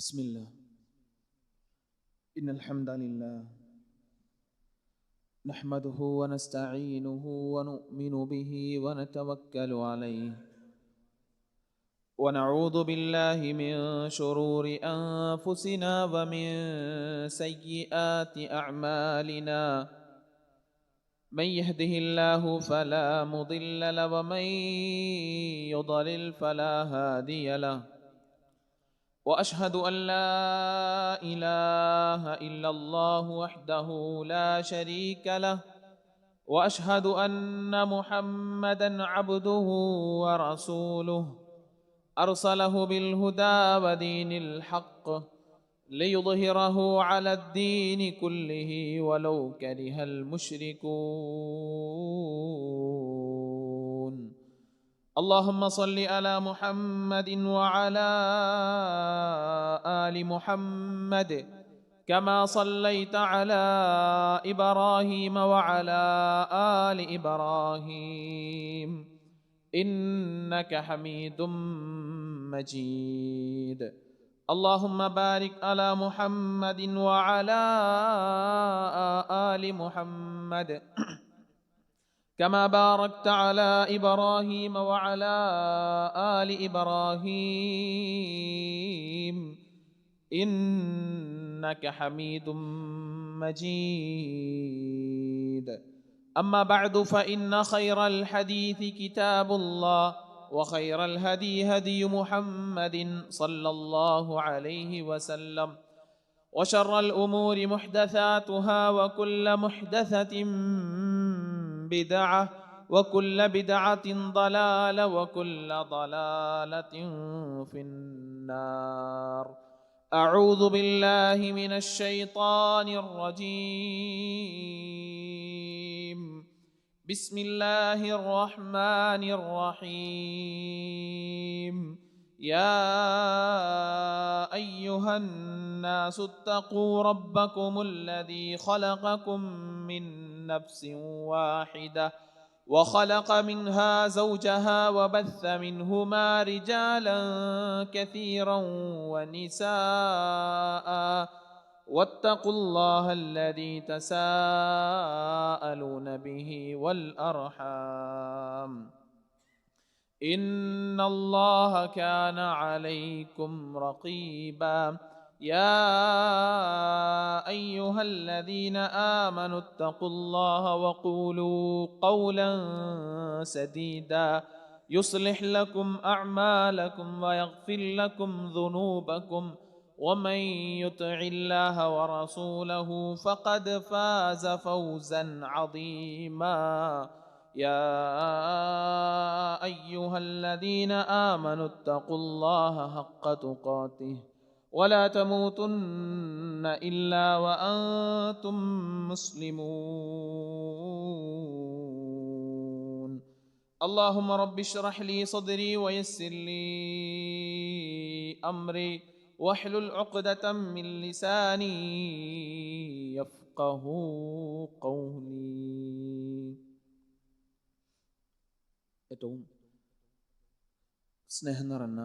بسم الله. إن الحمد لله نحمده ونستعينه ونؤمن به ونتوكل عليه ونعوذ بالله من شرور أنفسنا ومن سيئات أعمالنا. من يهده الله فلا مضل له ومن يضلل فلا هادي له. وأشهد أن لا إله إلا الله وحده لا شريك له، وأشهد أن محمدا عبده ورسوله أرسله بالهدى ودين الحق ليظهره على الدين كله ولو كره المشركون. اللهم صل على محمد وعلى آل محمد كما صليت على إبراهيم وعلى آل إبراهيم إنك حميد مجيد. اللهم بارك على محمد وعلى آل محمد كما باركت على إبراهيم وعلى آل إبراهيم إنك حميد مجيد. أما بعد فإن خير الحديث كتاب الله وخير الهدي هدي محمد صلى الله عليه وسلم وشر الأمور محدثاتها وكل محدثة بدعة وكل بدعة ضلالة وكل ضلالة في النار. أعوذ بالله من الشيطان الرجيم. بسم الله الرحمن الرحيم. يا أيها الناس اتقوا ربكم الذي خلقكم من نفس واحدة وخلق منها زوجها وبث منهما رجالا كثيرا ونساء واتقوا الله الذي تساءلون به والأرحام إن الله كان عليكم رقيبا. يا أيها الذين آمنوا اتقوا الله وقولوا قولا سديدا يصلح لكم أعمالكم ويغفر لكم ذنوبكم ومن يطع الله ورسوله فقد فاز فوزا عظيما. يا أيها الذين آمنوا اتقوا الله حق تقاته ولا تموتن إلا وأنتم مسلمون. اللهم رب اشرح لي صدري ويسر لي أمري واحلل عقدة من لساني يفقه قولي. ഏറ്റവും സ്നേഹം നിറഞ്ഞ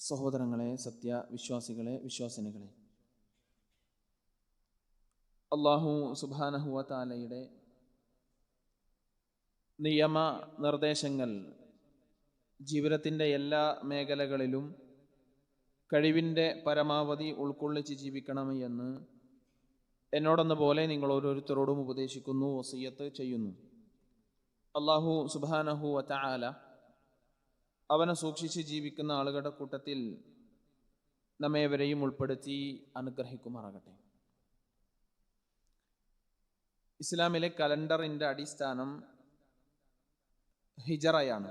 സഹോദരങ്ങളെ, സത്യവിശ്വാസികളെ, വിശ്വാസിനികളെ, അല്ലാഹു സുബ്ഹാനഹു വ തആലയുടെ നിയമ നിർദ്ദേശങ്ങൾ ജീവിതത്തിൻ്റെ എല്ലാ മേഖലകളിലും കഴിവിൻ്റെ പരമാവധി ഉൾക്കൊള്ളിച്ച് ജീവിക്കണമേ എന്ന് എന്നോടെന്ന പോലെ നിങ്ങൾ ഓരോരുത്തരോടും ഉപദേശിക്കുന്നു, വസിയ്യത്ത് ചെയ്യുന്നു. അല്ലാഹു സുബ്ഹാനഹു വ തആല അവനെ സൂക്ഷിച്ച് ജീവിക്കുന്ന ആളുകളുടെ കൂട്ടത്തിൽ നമ്മേവരെയും ഉൾപ്പെടുത്തി അനുഗ്രഹിക്കുമാറാകട്ടെ. ഇസ്ലാമിലെ കലണ്ടറിൻ്റെ അടിസ്ഥാനം ഹിജറയാണ്.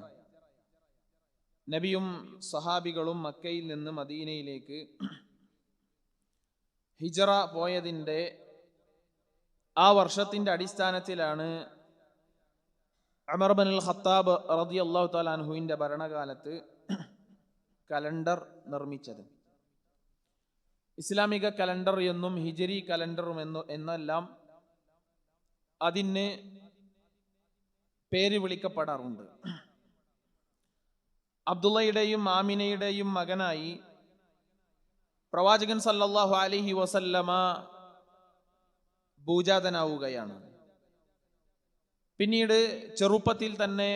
നബിയും സഹാബികളും മക്കയിൽ നിന്ന് മദീനയിലേക്ക് ഹിജറ പോയതിൻ്റെ ആ വർഷത്തിൻ്റെ അടിസ്ഥാനത്തിലാണ് ഉമർ ഇബ്നുൽ ഖത്താബ് റളിയല്ലാഹു തആല അൻഹുവിൻ്റെ ഭരണകാലത്ത് കലണ്ടർ നിർമ്മിച്ചത്. ഇസ്ലാമിക കലണ്ടർ എന്നും ഹിജരി കലണ്ടറും എന്നെല്ലാം അതിന് പേര് വിളിക്കപ്പെടാറുണ്ട്. അബ്ദുള്ളയുടെയും ആമിനയുടെയും മകനായി പ്രവാചകൻ സല്ലല്ലാഹു അലൈഹി വസല്ലമ ഭൂജാതനാവുകയാണ്. പിന്നീട് ചെറുപ്പത്തിൽ തന്നെ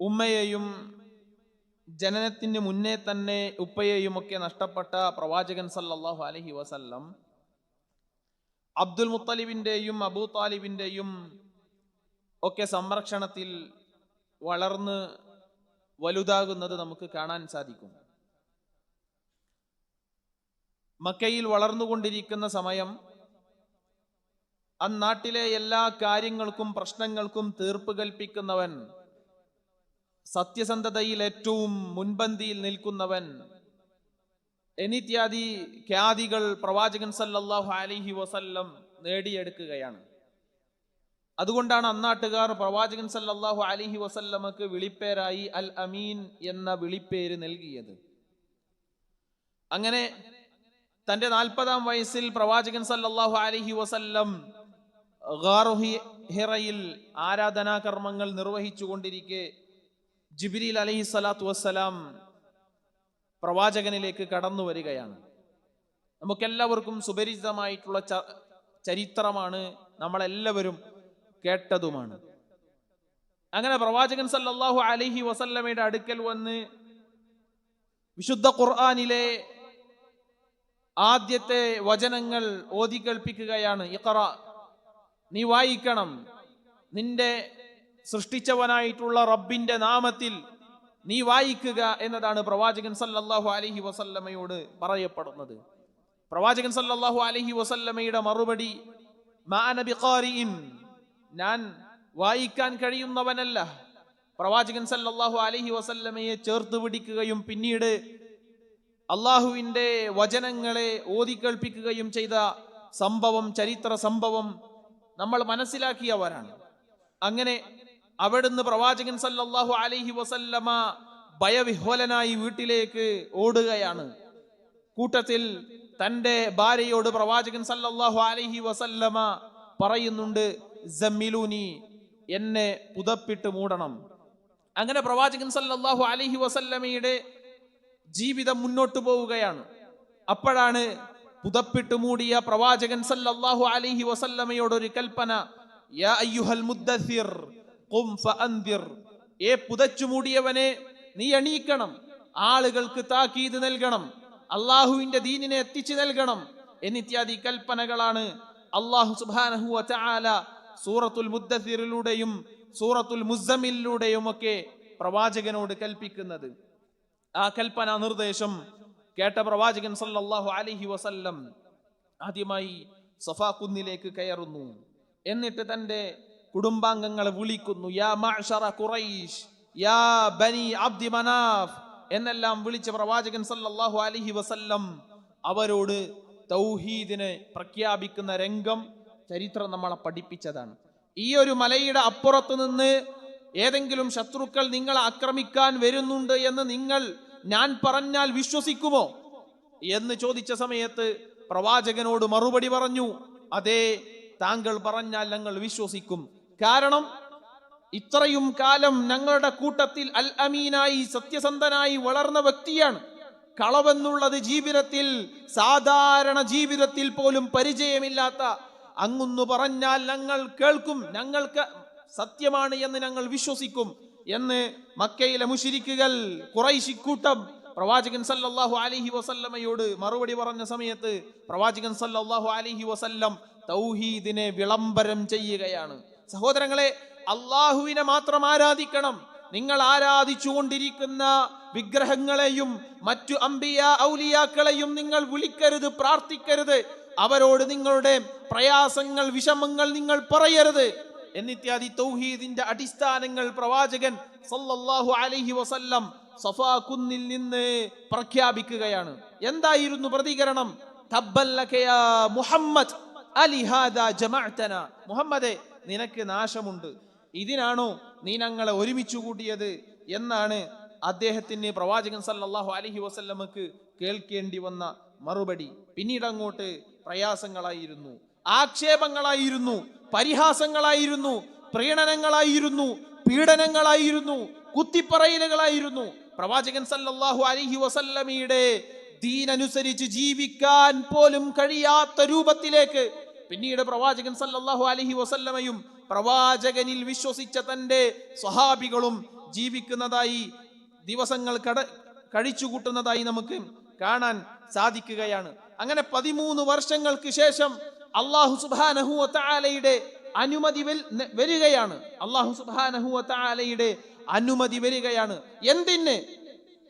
ഉമ്മയെയും ജനനത്തിന് മുന്നേ തന്നെ ഉപ്പയെയും ഒക്കെ നഷ്ടപ്പെട്ട പ്രവാചകൻ സല്ലല്ലാഹു അലൈഹി വസല്ലം അബ്ദുൽ മുത്തലിബിന്റെയും അബൂ താലിബിന്റെയും ഒക്കെ സംരക്ഷണത്തിൽ വളർന്ന് വലുതാകുന്നത് നമുക്ക് കാണാൻ സാധിക്കും. മക്കയിൽ വളർന്നുകൊണ്ടിരിക്കുന്ന സമയം അന്നാട്ടിലെ എല്ലാ കാര്യങ്ങൾക്കും പ്രശ്നങ്ങൾക്കും തീർപ്പ് കൽപ്പിക്കുന്നവൻ, സത്യസന്ധതയിൽ ഏറ്റവും മുൻപന്തിയിൽ നിൽക്കുന്നവൻ എന്നിത്യാദി ഖ്യാതികൾ പ്രവാചകൻ സല്ലല്ലാഹു അലൈഹി വസല്ലം നേടിയെടുക്കുകയാണ്. അതുകൊണ്ടാണ് അന്നാട്ടുകാർ പ്രവാചകൻ സല്ലല്ലാഹു അലൈഹി വസല്ലമക്ക് വിളിപ്പേരായി അൽ അമീൻ എന്ന വിളിപ്പേര് നൽകിയത്. അങ്ങനെ തന്റെ 40-ാം വയസ്സിൽ പ്രവാചകൻ സല്ലല്ലാഹു അലൈഹി വസല്ലം ഗാറു ഹിറയിൽ ആരാധനാകർമ്മങ്ങൾ നിർവഹിച്ചു കൊണ്ടിരിക്കെ ജിബ്രീൽ അലൈഹി സ്വലാത്തു വസ്സലാം പ്രവാചകനിലേക്ക് കടന്നു വരികയാണ്. നമുക്കെല്ലാവർക്കും സുപരിചിതമായിട്ടുള്ള ചരിത്രമാണ്, നമ്മളെല്ലാവരും കേട്ടതുമാണ്. അങ്ങനെ പ്രവാചകൻ സല്ലല്ലാഹു അലൈഹി വസല്ലമയുടെ അടുക്കൽ വന്ന് വിശുദ്ധ ഖുർആനിലെ ആദ്യത്തെ വചനങ്ങൾ ഓതി കേൾപ്പിക്കുകയാണ്. ഇഖ്റ, നീ വായിക്കണം, നിന്റെ സൃഷ്ടിച്ചവനായിട്ടുള്ള റബ്ബിന്റെ നാമത്തിൽ നീ വായിക്കുക എന്നതാണ് പ്രവാചകൻ സല്ലല്ലാഹു അലൈഹി വസല്ലമയോട് പറയപ്പെടുന്നത്. പ്രവാചകൻ സല്ലല്ലാഹു അലൈഹി വസല്ലമയുടെ മറുപടി, മാ അന ബിഖാരിഇൻ, ഞാൻ വായിക്കാൻ കഴിയുന്നവനല്ല. പ്രവാചകൻ സല്ലല്ലാഹു അലൈഹി വസല്ലമയെ ചേർത്ത് പിടിക്കുകയും പിന്നീട് അള്ളാഹുവിന്റെ വചനങ്ങളെ ഓതി കേൾപ്പിക്കുകയും ചെയ്ത സംഭവം, ചരിത്ര സംഭവം നമ്മൾ മനസ്സിലാക്കിയവരാണ്. അങ്ങനെ അവിടുന്ന് പ്രവാചകൻ സല്ലല്ലാഹു അലൈഹി വസല്ലമ ഭയവിഹ്വലനായി വീട്ടിലേക്ക് ഓടുകയാണ്. കൂട്ടത്തിൽ തന്റെ ഭാര്യയോട് പ്രവാചകൻ സല്ലല്ലാഹു അലൈഹി വസല്ലമ പറയുന്നുണ്ട്, സമ്മിലൂനി, എന്നെ പുതപ്പിട്ട് മൂടണം. അങ്ങനെ പ്രവാചകൻ സല്ലല്ലാഹു അലൈഹി വസല്ലമയുടെ ജീവിതം മുന്നോട്ട് പോവുകയാണ്. അപ്പോഴാണ് പുതപ്പിട്ട് മൂടിയ പ്രവാചകൻ സല്ലല്ലാഹു അലൈഹി വസല്ലമയോടൊരു കൽപ്പന, യാ അയ്യുഹൽ മുദ്ദസ്സിർ ഖും ഫഅൻദിർ, ഏ പുതച്ചു മൂടിയവനെ നീ എണീക്കണം, ആളുകൾക്ക് താക്കീത് നൽകണം, അള്ളാഹുവിന്റെ ദീനിനെ എത്തിച്ചു നൽകണം എന്നിത്യാദി കൽപ്പനകളാണ് അള്ളാഹു സുബ്ഹാനഹു വ തആല സൂറത്തുൽ മുദ്ദസ്സിറിലൂടെയും സൂറത്തുൽ മുസ്സമ്മിലിലൂടെയും ഒക്കെ പ്രവാചകനോട് കൽപ്പിക്കുന്നത്. ആ കൽപ്പന നിർദ്ദേശം കേട്ട പ്രവാചകൻ സല്ലല്ലാഹു അലൈഹി വസല്ലം ആദ്യമായി സഫാ കുന്നിലേക്ക് കയറുന്നു. എന്നിട്ട് തന്റെ കുടുംബാംഗങ്ങളെ വിളിക്കുന്നു, യാ മഅ്ശറ ഖുറൈശ്, യാ ബനി അബ്ദി മനാഫ് എന്നെല്ലാം വിളിച്ച പ്രവാചകൻ സല്ലല്ലാഹു അലൈഹി വസല്ലം അവരോട് തൗഹീദിനെ പ്രഖ്യാപിക്കുന്ന രംഗം ചരിത്രം നമ്മളെ പഠിപ്പിച്ചതാണ്. ഈ ഒരു മലയുടെ അപ്പുറത്ത് നിന്ന് ഏതെങ്കിലും ശത്രുക്കൾ നിങ്ങളെ ആക്രമിക്കാൻ വരുന്നുണ്ട് എന്ന് ഞാൻ പറഞ്ഞാൽ വിശ്വസിക്കുമോ എന്ന് ചോദിച്ച സമയത്ത് പ്രവാചകനോട് മറുപടി പറഞ്ഞു, അതെ, താങ്കൾ പറഞ്ഞാൽ ഞങ്ങൾ വിശ്വസിക്കും. കാരണം ഇത്രയും കാലം ഞങ്ങളുടെ കൂട്ടത്തിൽ അൽ അമീനായി സത്യസന്ധനായി വളർന്ന വ്യക്തിയാണ്. കളവെന്നുള്ളത് ജീവിതത്തിൽ, സാധാരണ ജീവിതത്തിൽ പോലും പരിചയമില്ലാത്ത അങ്ങൊന്നു പറഞ്ഞാൽ ഞങ്ങൾ കേൾക്കും, ഞങ്ങൾക്ക് സത്യമാണ് എന്ന് ഞങ്ങൾ വിശ്വസിക്കും എന്ന് മക്കയിലെ മുശ്രിക്കുകൾ, ഖുറൈശി കൂട്ടം പ്രവാചകൻ സല്ലല്ലാഹു അലൈഹി വസല്ലമയോട് മറുപടി പറഞ്ഞ സമയത്ത് പ്രവാചകൻ സല്ലല്ലാഹു അലൈഹി വസല്ലം തൗഹീദിനെ വിളംബരം ചെയ്യുകയാണ്. സഹോദരങ്ങളെ, അള്ളാഹുവിനെ മാത്രം ആരാധിക്കണം. നിങ്ങൾ ആരാധിച്ചുകൊണ്ടിരിക്കുന്ന വിഗ്രഹങ്ങളെയും മറ്റു അംബിയ ഔലിയാക്കളെയും നിങ്ങൾ വിളിക്കരുത്, പ്രാർത്ഥിക്കരുത്. അവരോട് നിങ്ങളുടെ പ്രയാസങ്ങൾ, വിഷമങ്ങൾ നിങ്ങൾ പറയരുത് എന്നിത്യാദി തൗഹീദിന്റെ അടിസ്ഥാനങ്ങൾ പ്രവാചകൻ സല്ലല്ലാഹു അലൈഹി വസല്ലം സഫാ കുന്നിൽ നിന്ന് പ്രഖ്യാപിക്കുകയാണ്. എന്തായിരുന്നു പ്രതികരണം? തബ്ബൻ ലക യാ മുഹമ്മദ് അലിഹാദാ ജമഅതനാ, മുഹമ്മദേ, നിനക്ക് നാശമുണ്ട്, ഇതിനാണോ നീ ഞങ്ങളെ ഒരുമിച്ച് കൂട്ടിയത് എന്നാണ് അദ്ദേഹത്തിന് പ്രവാചകൻ സല്ലല്ലാഹു അലൈഹി വസല്ലമക്ക് കേൾക്കേണ്ടി വന്ന മറുപടി. പിന്നീട് അങ്ങോട്ട് പ്രയാസങ്ങളായിരുന്നു, ആക്ഷേപങ്ങളായിരുന്നു, പരിഹാസങ്ങളായിരുന്നു, പ്രീണനങ്ങളായിരുന്നു, പീഡനങ്ങളായിരുന്നു, കുത്തിപ്പറയലുകളായിരുന്നു. പ്രവാചകൻ സല്ലല്ലാഹു അലൈഹി വസല്ലമയുടെ ദീനനുസരിച്ച് ജീവിക്കാൻ പോലും കഴിയാത്ത രൂപത്തിലേക്ക് പിന്നീട് പ്രവാചകൻ സല്ലല്ലാഹു അലൈഹി വസല്ലമയും പ്രവാചകനിൽ വിശ്വസിച്ച തന്റെ സ്വഹാബികളും ജീവിക്കുന്നതായി, ദിവസങ്ങൾ കഴിച്ചുകൂട്ടുന്നതായി നമുക്ക് കാണാൻ സാധിക്കുകയാണ്. അങ്ങനെ 13 വർഷങ്ങൾക്ക് ശേഷം അല്ലാഹു സുബ്ഹാനഹു വ തആലയുടെ അനുമതി വരികയാണ്. അല്ലാഹു സുബ്ഹാനഹു വ തആലയുടെ അനുമതി വരികയാണ്. എന്തിന്?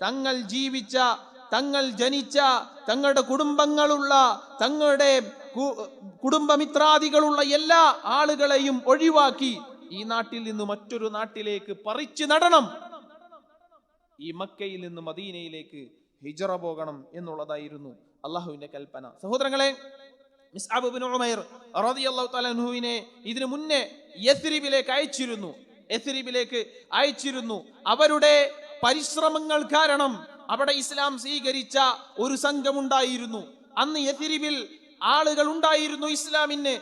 തങ്ങൾ ജീവിച്ച, തങ്ങൾ ജനിച്ച, തങ്ങളുടെ കുടുംബങ്ങളുള്ള, തങ്ങളുടെ കുടുംബമിത്രാദികളുള്ള എല്ലാ ആളുകളെയും ഒഴിവാക്കി ഈ നാട്ടിൽ നിന്ന് മറ്റൊരു നാട്ടിലേക്ക് പറിച്ചു നടണം. ഈ മക്കയിൽ നിന്ന് മദീനയിലേക്ക് ഹിജ്റ പോകണം എന്നുള്ളതായിരുന്നു അള്ളാഹുവിന്റെ കൽപ്പന. സഹോദരങ്ങളെ, മുസ്അബ് ഇബ്നു ഉമൈർ റളിയല്ലാഹു തആല അൻഹുവിനെ ഇതിനു മുന്നേ യസ്രിബിലേക്ക് അയച്ചിരുന്നു. അവരുടെ പരിശ്രമങ്ങൾ കാരണം അവിടെ ഇസ്ലാം സ്വീകരിച്ച ഒരു സംഘമുണ്ടായിരുന്നു. അന്ന് യസ്രിബിൽ ആളുകൾ ഉണ്ടായിരുന്നു ഇസ്ലാമിനെ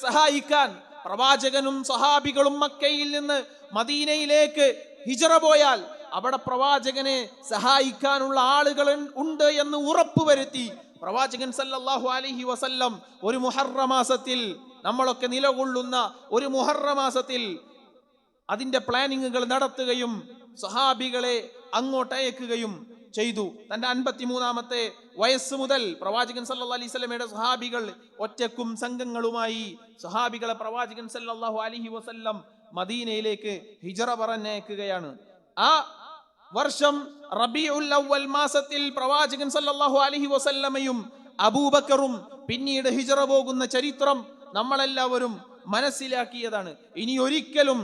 സഹായിക്കാൻ. പ്രവാചകനും സഹാബികളും മക്കയിൽ നിന്ന് മദീനയിലേക്ക് ഹിജ്റ പോയാൽ അവിടെ പ്രവാചകനെ സഹായിക്കാനുള്ള ആളുകൾ ഉണ്ട് എന്ന് ഉറപ്പുവരുത്തി പ്രവാചകൻ സല്ലല്ലാഹു അലൈഹി വസല്ലം ഒരു മുഹറം മാസത്തിൽ, നമ്മളൊക്കെ നിലകൊള്ളുന്ന ഒരു മുഹറം മാസത്തിൽ അതിന്റെ പ്ലാനിങ്ങുകൾ നടത്തുകയും സഹാബികളെ അങ്ങോട്ട് അയക്കുകയും ചെയ്തു. തന്റെ 53-ാമത്തെ വയസ്സ് മുതൽ പ്രവാചകൻ സല്ലല്ലാഹു അലൈഹി വസല്ലമയുടെ സഹാബികൾ ഒറ്റക്കും സംഘങ്ങളുമായി സഹാബികളെ പ്രവാചകൻ സല്ലല്ലാഹു അലൈഹി വസല്ലം മദീനയിലേക്ക് ഹിജ്റ പറഞ്ഞയക്കുകയാണ്. ആ വർഷം റബീഉൽ അവ്വൽ മാസത്തിൽ പ്രവാചകൻ സല്ലല്ലാഹു അലൈഹി വസല്ലമയും അബൂബക്കറും പിന്നീട് ഹിജ്റ പോകുന്ന ചരിത്രം നമ്മളെല്ലാവരും മനസ്സിലാക്കിയതാണ്. ഇനി ഒരിക്കലും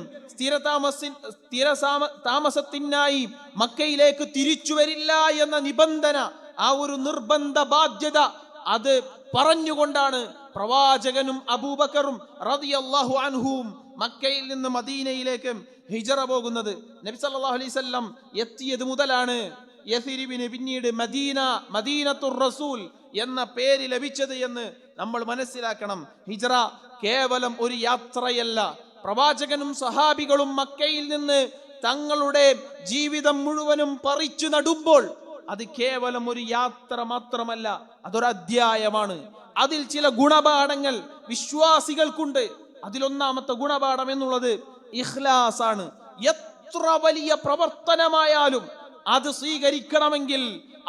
താമസത്തിനായി മക്കയിലേക്ക് തിരിച്ചു വരില്ല എന്ന നിബന്ധന, ആ ഒരു നിർബന്ധ ബാധ്യത, അത് പറഞ്ഞുകൊണ്ടാണ് പ്രവാചകനും അബൂബക്കറും റളിയല്ലാഹു അൻഹും മക്കയിൽ നിന്ന് മദീനയിലേക്ക് ഹിജ്റ പോകുന്നത്. നബി സല്ലല്ലാഹു അലൈഹി വസല്ലം എത്തിയത് മുതലാണ് യസ്രിബിന് പിന്നീട് മദീനത്തുർ റസൂൽ എന്ന പേര് ലഭിച്ചത് എന്ന് നമ്മൾ മനസ്സിലാക്കണം. ഹിജ്റ കേവലം ഒരു യാത്രയല്ല. പ്രവാചകനും സഹാബികളും മക്കയിൽ നിന്ന് തങ്ങളുടെ ജീവിതം മുഴുവനും പറിച്ചു നടുമ്പോൾ അത് കേവലം ഒരു യാത്ര മാത്രമല്ല, അതൊരു അധ്യായമാണ്. അതിൽ ചില ഗുണപാഠങ്ങൾ വിശ്വാസികൾക്കുണ്ട്. അതിലൊന്നാമത്തെ ഗുണപാഠം എന്നുള്ളത് ഇഖ്ലാസ് ആണ്. എത്ര വലിയ പ്രവർത്തനമായാലും അത് സ്വീകരിക്കണമെങ്കിൽ,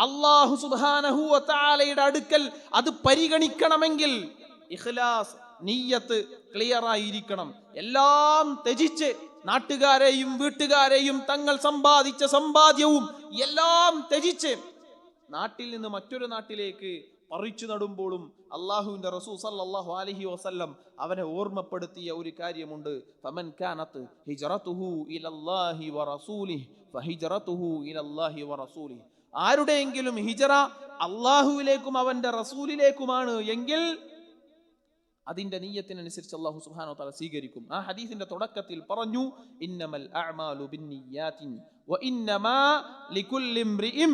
അല്ലാഹു സുബ്ഹാനഹു വ തആലയുടെ അടുക്കൽ അത് പരിഗണിക്കണമെങ്കിൽ ഇഖ്ലാസ്, നിയ്യത്ത് ക്ലിയർ ആയിരിക്കണം. എല്ലാം ത്യജിച്ച്, നാട്ടുകാരെയും വീട്ടുകാരെയും തങ്ങൾ സമ്പാദിച്ച സമ്പാദ്യവും എല്ലാം ത്യജിച്ച് നാട്ടിൽ നിന്ന് മറ്റൊരു നാട്ടിലേക്ക് പറിച്ചു നടുമ്പോഴും അല്ലാഹുവിന്റെ റസൂൽ സല്ലല്ലാഹു അലൈഹി വസല്ലം അവനെ ഓർമ്മപ്പെടുത്തിയ ഒരു കാര്യമുണ്ട്. ഫമൻ കാനത് ഹിജ്റതുഹു ഇലല്ലാഹി വറസൂലിഹി ഫഹിജ്റതുഹു ഇലല്ലാഹി വറസൂലിഹി. ആരുടെയെങ്കിലും ഹിജ്റ അല്ലാഹുവിലേക്കും അവന്റെ റസൂലിലേക്കുമാണ് എങ്കിൽ അതിന്റെ നിയ്യത്തിനനുസരിച്ച് അല്ലാഹു സുബ്ഹാനഹു വ തആല സ്വീകരിക്കും. ആ ഹദീസിന്റെ തുടക്കത്തിൽ പറഞ്ഞു, ഇന്നമൽ അഅമാലു ബിന്നിയാതിൻ വഇന്നമാ ലികുല്ലി ഇംറിഇം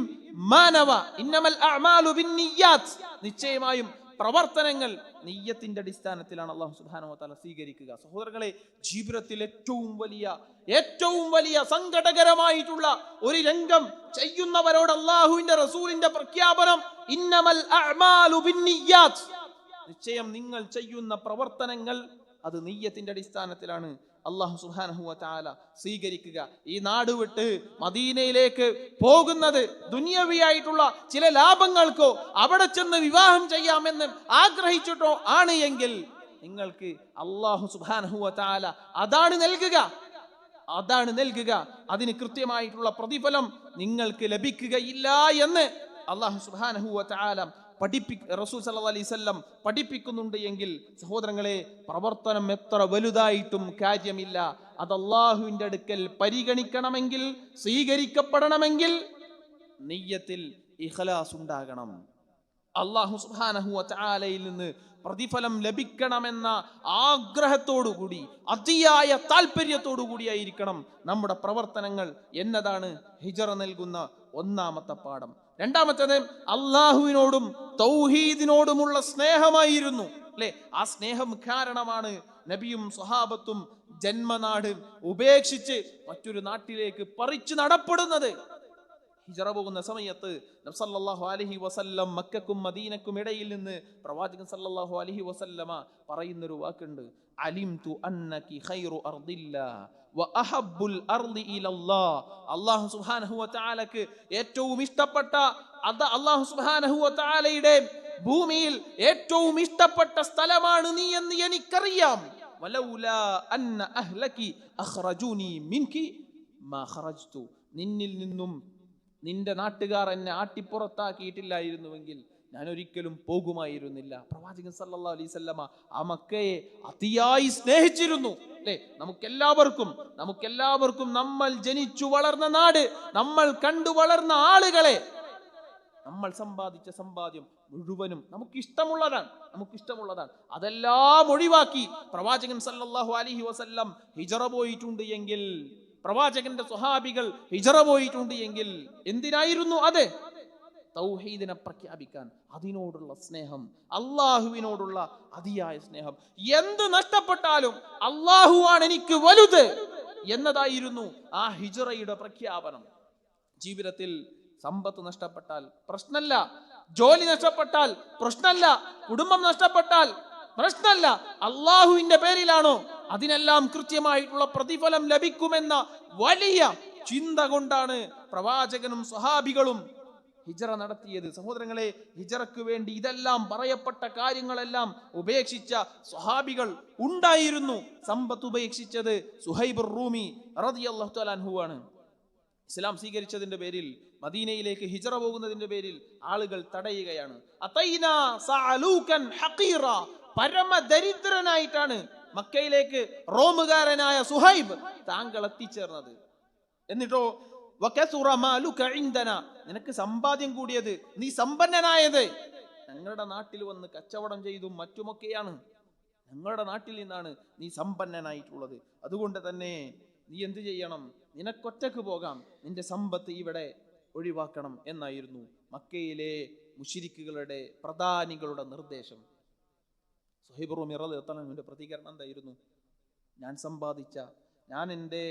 മാ നവ. ഇന്നമൽ അഅമാലു ബിന്നിയാത്, നിശ്ചയമായും പ്രവർത്തനങ്ങൾ നിയ്യത്തിന്റെ അടിസ്ഥാനത്തിലാണ് അല്ലാഹു സുബ്ഹാനഹു വ തആല സ്വീകരിക്കുക. സഹോദരങ്ങളെ, ജീവിതത്തിൽ ഏറ്റവും വലിയ സങ്കടകരമായിട്ടുള്ള ഒരു രംഗം ചെയ്യുന്നവരോട് അല്ലാഹുവിന്റെ റസൂലിന്റെ പ്രഖ്യാപനം, ഇന്നമൽ അഅമാലു ബിന്നിയാത്, നിശ്ചയം നിങ്ങൾ ചെയ്യുന്ന പ്രവർത്തനങ്ങൾ അത് നിയ്യത്തിന്റെ അടിസ്ഥാനത്തിലാണ് അല്ലാഹു സുബ്ഹാനഹു വ തആല സ്വീകരിക്കുക. ഈ നാട് വിട്ട് മദീനയിലേക്ക് പോകുന്നത് ദുനിയവിയായിട്ടുള്ള ചില ലാഭങ്ങൾക്കോ അവിടെ ചെന്ന് വിവാഹം ചെയ്യാമെന്ന് ആഗ്രഹിച്ചിട്ടോ ആണ് എങ്കിൽ നിങ്ങൾക്ക് അല്ലാഹു സുബ്ഹാനഹു വ തആല അതാണ് നൽകുക. അതിന് കൃത്യമായിട്ടുള്ള പ്രതിഫലം നിങ്ങൾക്ക് ലഭിക്കുകയില്ല എന്ന് അല്ലാഹു സുബ്ഹാനഹു വ തആല റസൂൽ സല്ലല്ലാഹു അലൈഹി വസല്ലം പഠിപ്പിക്കുന്നുണ്ട് എങ്കിൽ സഹോദരങ്ങളെ, പ്രവർത്തനം എത്ര വലുതായിട്ടും കാര്യമില്ല. അത് അല്ലാഹുവിന്റെ അടുക്കൽ പരിഗണിക്കണമെങ്കിൽ, സ്വീകരിക്കപ്പെടണമെങ്കിൽ നിയ്യത്തിൽ ഇഖ്ലാസ് ഉണ്ടാകണം. അല്ലാഹു സുബ്ഹാനഹു വ തആലയിൽ നിന്ന് പ്രതിഫലം ലഭിക്കണമെന്ന ആഗ്രഹത്തോടുകൂടി, അതിയായ താല്പര്യത്തോടുകൂടിയായിരിക്കണം നമ്മുടെ പ്രവർത്തനങ്ങൾ എന്നതാണ് ഹിജ്റ നൽകുന്ന ഒന്നാമത്തെ പാഠം. രണ്ടാമത്തേത് അല്ലാഹുവിനോടും തൗഹീദിനോടുമുള്ള സ്നേഹമായിരുന്നു. അല്ലെ, ആ സ്നേഹം കാരണമാണ് നബിയും സ്വഹാബത്തും ജന്മനാട് ഉപേക്ഷിച്ച് മറ്റൊരു നാട്ടിലേക്ക് പറിച്ചു നടപ്പെടുന്നത്. ഹിജറ പോകുന്ന സമയത്ത് നബി സല്ലല്ലാഹു അലൈഹി വസല്ലം മക്കക്കും മദീനക്കും ഇടയിൽ നിന്ന് പ്രവാചകൻ സല്ലല്ലാഹു അലൈഹി വസല്ലമ പറയുന്നൊരു വാക്കുണ്ട്, അലിംതു അന്നകി ഖൈറു അർദില്ലാ വ അഹബ്ബുൽ അർദി ഇലല്ലാഹ്. അല്ലാഹു സുബ്ഹാനഹു വ തആലക്ക് ഏറ്റവും ഇഷ്ടപ്പെട്ട അല്ലാഹു സുബ്ഹാനഹു വ തആലയുടെ ഭൂമിയിൽ ഏറ്റവും ഇഷ്ടപ്പെട്ട സ്ഥലമാണ് നീ എന്ന് എനിക്കറിയാം. വലൗലാ അന്ന അഹ്ലകി അഖ്റജൂനി മിൻകി മാ ഖറജ്തു. നിന്നിൽ നിന്നും നിന്റെ നാട്ടുകാർ എന്നെ ആട്ടിപ്പുറത്താക്കിയിട്ടില്ലായിരുന്നുവെങ്കിൽ ഞാൻ ഒരിക്കലും പോകുമായിരുന്നില്ല. പ്രവാചകൻ സല്ലല്ലാഹു അലൈഹി വസല്ലമ ആ മക്കയെ അതിയായി സ്നേഹിച്ചിരുന്നു. അല്ലേ? നമുക്കെല്ലാവർക്കും നമ്മൾ ജനിച്ചു വളർന്ന നാട്, നമ്മൾ കണ്ടു വളർന്ന ആളുകളെ, നമ്മൾ സമ്പാദിച്ച സമ്പാദ്യം മുഴുവനും നമുക്കിഷ്ടമുള്ളതാണ്. അതെല്ലാം ഒഴിവാക്കി പ്രവാചകൻ സല്ലല്ലാഹു അലൈഹി വസല്ലം ഹിജറ പോയിട്ടുണ്ട് എങ്കിൽ, പ്രവാചകന്റെ സ്വഹാബികൾ ഹിജറ പോയിട്ടുണ്ട് എങ്കിൽ എന്തിനായിരുന്നു അത്? തൗഹീദിനെ പ്രഖ്യാപിക്കാൻ, അതിനോടുള്ള സ്നേഹം, അള്ളാഹുവിനോടുള്ള അതിയായ സ്നേഹം. എന്ത് നഷ്ടപ്പെട്ടാലും അള്ളാഹുവാണ് എനിക്ക് വലുത് എന്നതായിരുന്നു ആ ഹിജറയുടെ പ്രഖ്യാപനം. ജീവിതത്തിൽ സമ്പത്ത് നഷ്ടപ്പെട്ടാൽ പ്രശ്നമല്ല, ജോലി നഷ്ടപ്പെട്ടാൽ പ്രശ്നമല്ല, കുടുംബം നഷ്ടപ്പെട്ടാൽ പ്രശ്നമല്ല, അള്ളാഹുവിന്റെ പേരിലാണോ അതിനെല്ലാം കൃത്യമായിട്ടുള്ള പ്രതിഫലം ലഭിക്കുമെന്ന വലിയ ചിന്ത കൊണ്ടാണ് പ്രവാചകനും സ്വഹാബികളും ഹിജറ നടത്തിയത്. സഹോദരങ്ങളെ, ഹിജറക്ക് വേണ്ടി ഇതെല്ലാം പറയപ്പെട്ട കാര്യങ്ങളെല്ലാം ഉപേക്ഷിച്ച സ്വഹാബികൾ ഉണ്ടായിരുന്നു. സമ്പത്ത് ഉപേക്ഷിച്ചത് സുഹൈബ് റൂമി റളിയല്ലാഹു തആല അൻഹു ആണ്. ഇസ്ലാം സ്വീകരിച്ചതിന്റെ പേരിൽ, മദീനയിലേക്ക് ഹിജറ പോകുന്നതിന്റെ പേരിൽ ആളുകൾ തടയുകയാണ്. അതൈനാ സഅലൂകൻ ഹഖീറ, പരമദരിദ്രനായിട്ടാണ് മക്കയിലേക്ക് റോമുകാരനായ സുഹൈബ് താങ്കൾ എത്തിച്ചേർന്നത്. എന്നിട്ടോ വകസുറ മാലുക ഇൻദന, നിനക്ക് സമ്പാദ്യം കൂടിയത്, നീ സമ്പന്നനായത് ഞങ്ങളുടെ നാട്ടിൽ വന്ന് കച്ചവടം ചെയ്തും മറ്റുമൊക്കെയാണ്. ഞങ്ങളുടെ നാട്ടിൽ നിന്നാണ് നീ സമ്പന്നനായിട്ടുള്ളത്. അതുകൊണ്ട് തന്നെ നീ എന്ത് ചെയ്യണം? നിനക്കൊറ്റക്ക് പോകാം, നിന്റെ സമ്പത്ത് ഇവിടെ ഒഴിവാക്കണം എന്നായിരുന്നു മക്കയിലെ മുശ്രിക്കുകളുടെ പ്രധാനികളുടെ നിർദ്ദേശം. സുഹൈബ് റൂമി റളിയല്ലാഹു അൻഹുവിന്റെ പ്രതികരണം എന്തായിരുന്നു? ഞാൻ എൻ്റെ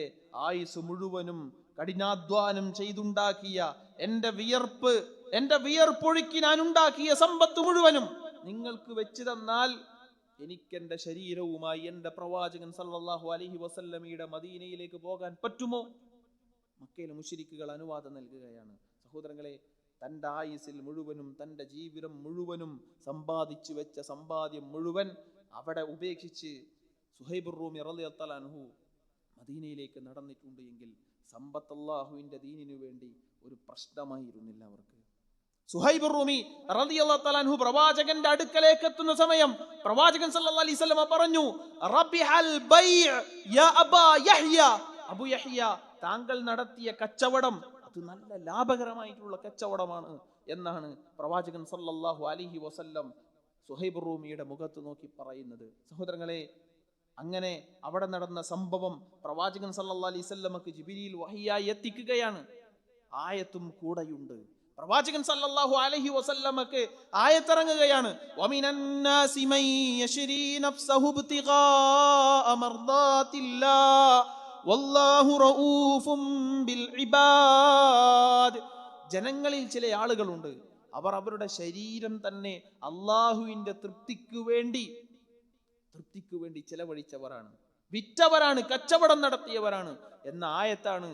ആയുസ് മുഴുവനും കഠിനാധ്വാനം ചെയ്തുണ്ടാക്കിയ എൻ്റെ വിയർപ്പൊഴുക്കി ഞാൻ ഉണ്ടാക്കിയ സമ്പത്ത് മുഴുവനും നിങ്ങൾക്ക് വെച്ച് തന്നാൽ എനിക്കെന്റെ ശരീരവുമായി എൻ്റെ പ്രവാചകൻ സല്ലല്ലാഹു അലൈഹി വസല്ലമയുടെ മദീനയിലേക്ക് പോകാൻ പറ്റുമോ? മക്കയിലെ മുശ്രിക്കുകൾ അനുവാദം നൽകുകയാണ്. സഹോദരങ്ങളെ, തൻ്റെ ആയുസിൽ മുഴുവനും, തൻ്റെ ജീവിതം മുഴുവനും സമ്പാദിച്ചു വെച്ച സമ്പാദ്യം മുഴുവൻ അവിടെ ഉപേക്ഷിച്ച് സുഹൈബ് റൂമി റളിയല്ലാഹു അൻഹു മദീനയിലേക്ക് നടന്നിട്ടുണ്ട് എങ്കിൽ സമ്പത്ത് അല്ലാഹുവിന്റെ ദീനിനു വേണ്ടി ഒരു പ്രശ്നമായിരുന്നില്ല അവർക്ക്. സുഹൈബ് റൂമി റളിയല്ലാഹു അൻഹു പ്രവാചകന്റെ അടുക്കലേക്ക് എത്തുന്ന സമയം പ്രവാചകൻ സല്ലല്ലാഹു അലൈഹി വസല്ലം പറഞ്ഞു, റബിഹൽ ബൈഅ യാ അബാ യഹ്യ, അബൂ യഹ്യ, താങ്കൾ നടത്തിയ കച്ചവടം അത് നല്ല ലാഭകരമായിട്ടുള്ള കച്ചവടമാണ് എന്നാണ് പ്രവാചകൻ സല്ലല്ലാഹു അലൈഹി വസല്ലം സുഹൈബ് റൂമിയുടെ മുഖത്ത് നോക്കി പറയുന്നത്. സഹോദരങ്ങളെ, അങ്ങനെ അവിടെ നടന്ന സംഭവം പ്രവാചകൻ സല്ലല്ലാഹു അലൈഹി വസല്ലമക്ക് ജിബ്രീൽ വഹിയായി എത്തിക്കുകയാണ്. ആയത്തും കൂടെയുണ്ട്. പ്രവാചകൻ സല്ലല്ലാഹു അലൈഹി വസല്ലമക്ക് ആയത്തിറങ്ങുകയാണ്. വമിനന്നാസി മൻ യശ്രീ നഫ്സഹു ഇബ്തിഗാഅ മർദാത്തില്ലാഹ് വല്ലാഹു റഊഫും ബിൽ ഇബാദ്. ജനങ്ങളിൽ ചില ആളുകളുണ്ട്, അവർ അവരുടെ ശരീരം തന്നെ അല്ലാഹുവിന്റെ തൃപ്തിക്ക് വേണ്ടി ചെലവഴിച്ചവരാണ്, വിറ്റവരാണ്, കച്ചവടം നടത്തിയവരാണ് എന്ന ആയത്താണ്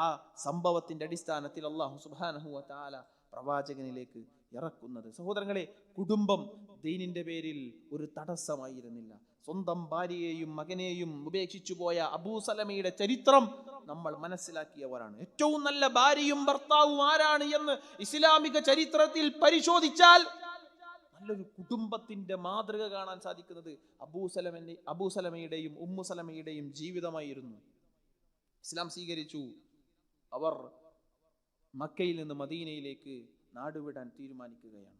ആ സംഭവത്തിന്റെ അടിസ്ഥാനത്തിൽ അല്ലാഹു സുബ്ഹാനഹു വ തആല പ്രവാചകനിലേക്ക് ഇറക്കുന്നത്. സഹോദരങ്ങളെ, കുടുംബം ദീനിന്റെ പേരിൽ ഒരു തടസ്സമായിരുന്നില്ല. സ്വന്തം ഭാര്യയെയും മകനെയും ഉപേക്ഷിച്ചു പോയ അബൂ സലമയുടെ ചരിത്രം നമ്മൾ മനസ്സിലാക്കിയവരാണ്. ഏറ്റവും നല്ല ഭാര്യയും ഭർത്താവും ആരാണ് എന്ന് ഇസ്ലാമിക ചരിത്രത്തിൽ പരിശോധിച്ചാൽ നല്ലൊരു കുടുംബത്തിന്റെ മാതൃക കാണാൻ സാധിക്കുന്നത് അബൂ സലമയുടെയും ഉമ്മു സലമയുടെയും ജീവിതമായിരുന്നു. ഇസ്ലാം സ്വീകരിച്ചു. അവർ മക്കയിൽ നിന്ന് മദീനയിലേക്ക് നാടുവിടാൻ തീരുമാനിക്കുകയാണ്.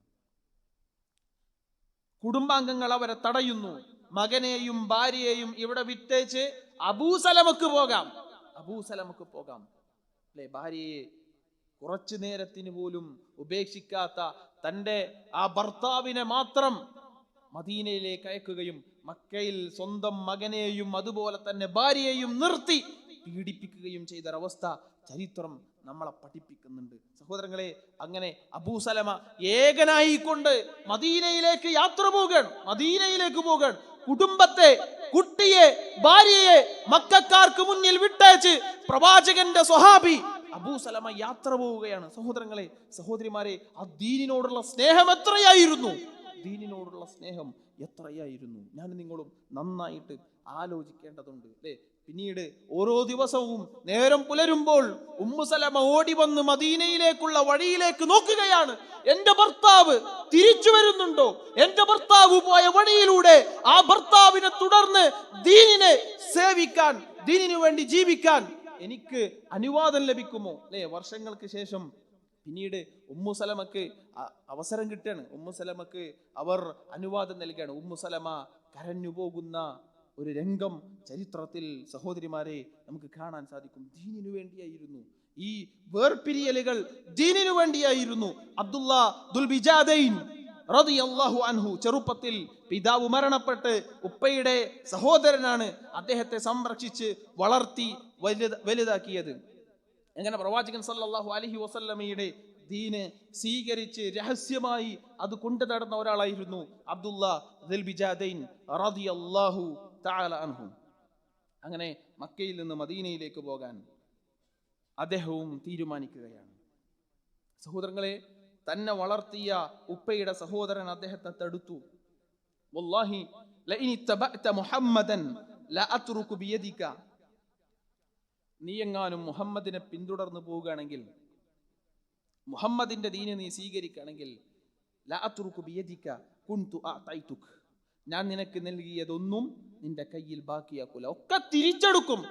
കുടുംബാംഗങ്ങൾ അവരെ തടയുന്നു. മകനെയും ഭാര്യയെയും ഇവിടെ വിട്ടേച്ച് അബൂ സലമക്ക് പോകാം അല്ലെ? ഭാര്യയെ കുറച്ചു നേരത്തിന് പോലും ഉപേക്ഷിക്കാത്ത തൻ്റെ ആ ഭർത്താവിനെ മാത്രം മദീനയിലേക്ക് അയക്കുകയും മക്കയിൽ സ്വന്തം മകനെയും അതുപോലെ തന്നെ ഭാര്യയെയും നിർത്തി പീഡിപ്പിക്കുകയും ചെയ്തൊരവസ്ഥ ചരിത്രം നമ്മളെ പഠിപ്പിക്കുന്നുണ്ട്. സഹോദരങ്ങളെ, അങ്ങനെ അബൂ സലമ ഏകനായിക്കൊണ്ട് മദീനയിലേക്ക് യാത്ര പോകാൻ കുടുംബത്തെ, കുട്ടിയെ, ഭാര്യയെ മക്കക്കാർക്ക് മുന്നിൽ വിട്ടേച്ച് പ്രവാചകന്റെ സ്വഹാബി അബൂ സലമ യാത്ര പോവുകയാണ്. സഹോദരങ്ങളെ, സഹോദരിമാരെ, ആ ദീനിനോടുള്ള സ്നേഹം എത്രയായിരുന്നു! ഞാൻ നിങ്ങളും നന്നായിട്ട് ആലോചിക്കേണ്ടതുണ്ട് അല്ലേ? പിന്നീട് ഓരോ ദിവസവും നേരം പുലരുമ്പോൾ ഉമ്മു സലമ ഓടി വന്ന് മദീനയിലേക്കുള്ള വഴിയിലേക്ക് നോക്കുകയാണ്. എന്റെ ഭർത്താവ് തിരിച്ചു വരുന്നുണ്ടോ? എന്റെ ഭർത്താവ് പോയ വഴിയിലൂടെ ആ ഭർത്താവിനെ തുടർന്ന് ദീനിനെ സേവിക്കാൻ, ദീനിനു വേണ്ടി ജീവിക്കാൻ എനിക്ക് അനുവാദം ലഭിക്കുമോ അല്ലേ? വർഷങ്ങൾക്ക് ശേഷം പിന്നീട് ഉമ്മു സലമക്ക് അവസരം കിട്ടുകയാണ്. ഉമ്മു സലമക്ക് അവർ അനുവാദം നൽകുകയാണ്. ഉമ്മു സലമ കരഞ്ഞു പോകുന്ന ഒരു രംഗം ചരിത്രത്തിൽ സഹോദരിമാരെ നമുക്ക് കാണാൻ സാധിക്കും. ദീനിനു വേണ്ടിയായിരുന്നു ഈ വേർപിരിയലുകൾ, ദീനിനു വേണ്ടിയായിരുന്നു. അബ്ദുല്ലാ ദുൽ ബിജാദൈൻ റളിയല്ലാഹു അൻഹു ചെറുപ്പത്തിൽ പിതാവ് മരണപ്പെട്ട് ഉപ്പയുടെ സഹോദരനാണ് അദ്ദേഹത്തെ സംരക്ഷിച്ച് വളർത്തി വലുതാക്കിയത്. അങ്ങനെ പ്രവാചകൻ സല്ലല്ലാഹു അലൈഹി വസല്ലമയുടെ ദീന് സ്വീകരിച്ച് രഹസ്യമായി അത് കൊണ്ടു നടന്ന ഒരാളായിരുന്നു അബ്ദുല്ലാ ദുൽ ബിജാദൈൻ റളിയല്ലാഹു തആല അൻഹു. അങ്ങനെ മക്കയിൽ നിന്ന് മദീനയിലേക്ക് പോകാൻ അദ്ദേഹവും തീരുമാനിക്കുകയാണ്. സഹോദരങ്ങളെ, തന്നെ വളർത്തിയ ഉപ്പയുടെ സഹോദരൻ അദ്ദേഹത്തെ തടുത്തു. വല്ലാഹി ലഇൻ തബഅത മുഹമ്മദൻ ലഅത്റുകു ബിയദിക, നീ എങ്ങാനും മുഹമ്മദിനെ പിന്തുടർന്നു പോവുകയാണെങ്കിൽ, മുഹമ്മദിന്റെ ദീനെ നീ സ്വീകരിക്കുകയാണെങ്കിൽ, ലഅത്റുകു ബിയദിക കുൻതു അഅതൈതുക, ഞാൻ നിനക്ക് നൽകിയതൊന്നും നിന്റെ കയ്യിൽ ബാക്കിയാക്കൂല, ഒക്കെ തിരിച്ചെടുക്കും,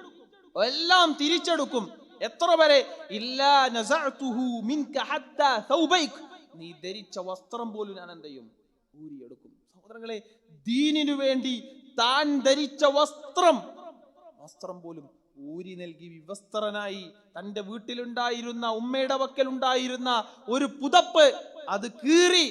എല്ലാം തിരിച്ചെടുക്കും. എത്ര വരെ? ഇല്ലാ നസഅതുഹു മിൻക ഹത്താ തൗബൈക, നീ ധരിച്ച വസ്ത്രം പോലും ഞാൻ എന്ത് ചെയ്യും? ഊരിയെടുക്കും. സഹോദരങ്ങളെ, ദീനിനു വേണ്ടി താൻ ധരിച്ച വസ്ത്രം പോലും ഊരി നൽകി വിവസ്ത്രനായി തന്റെ വീട്ടിലുണ്ടായിരുന്ന, ഉമ്മയുടെ പക്കലുണ്ടായിരുന്ന ഒരു പുതപ്പ് അത് കീറി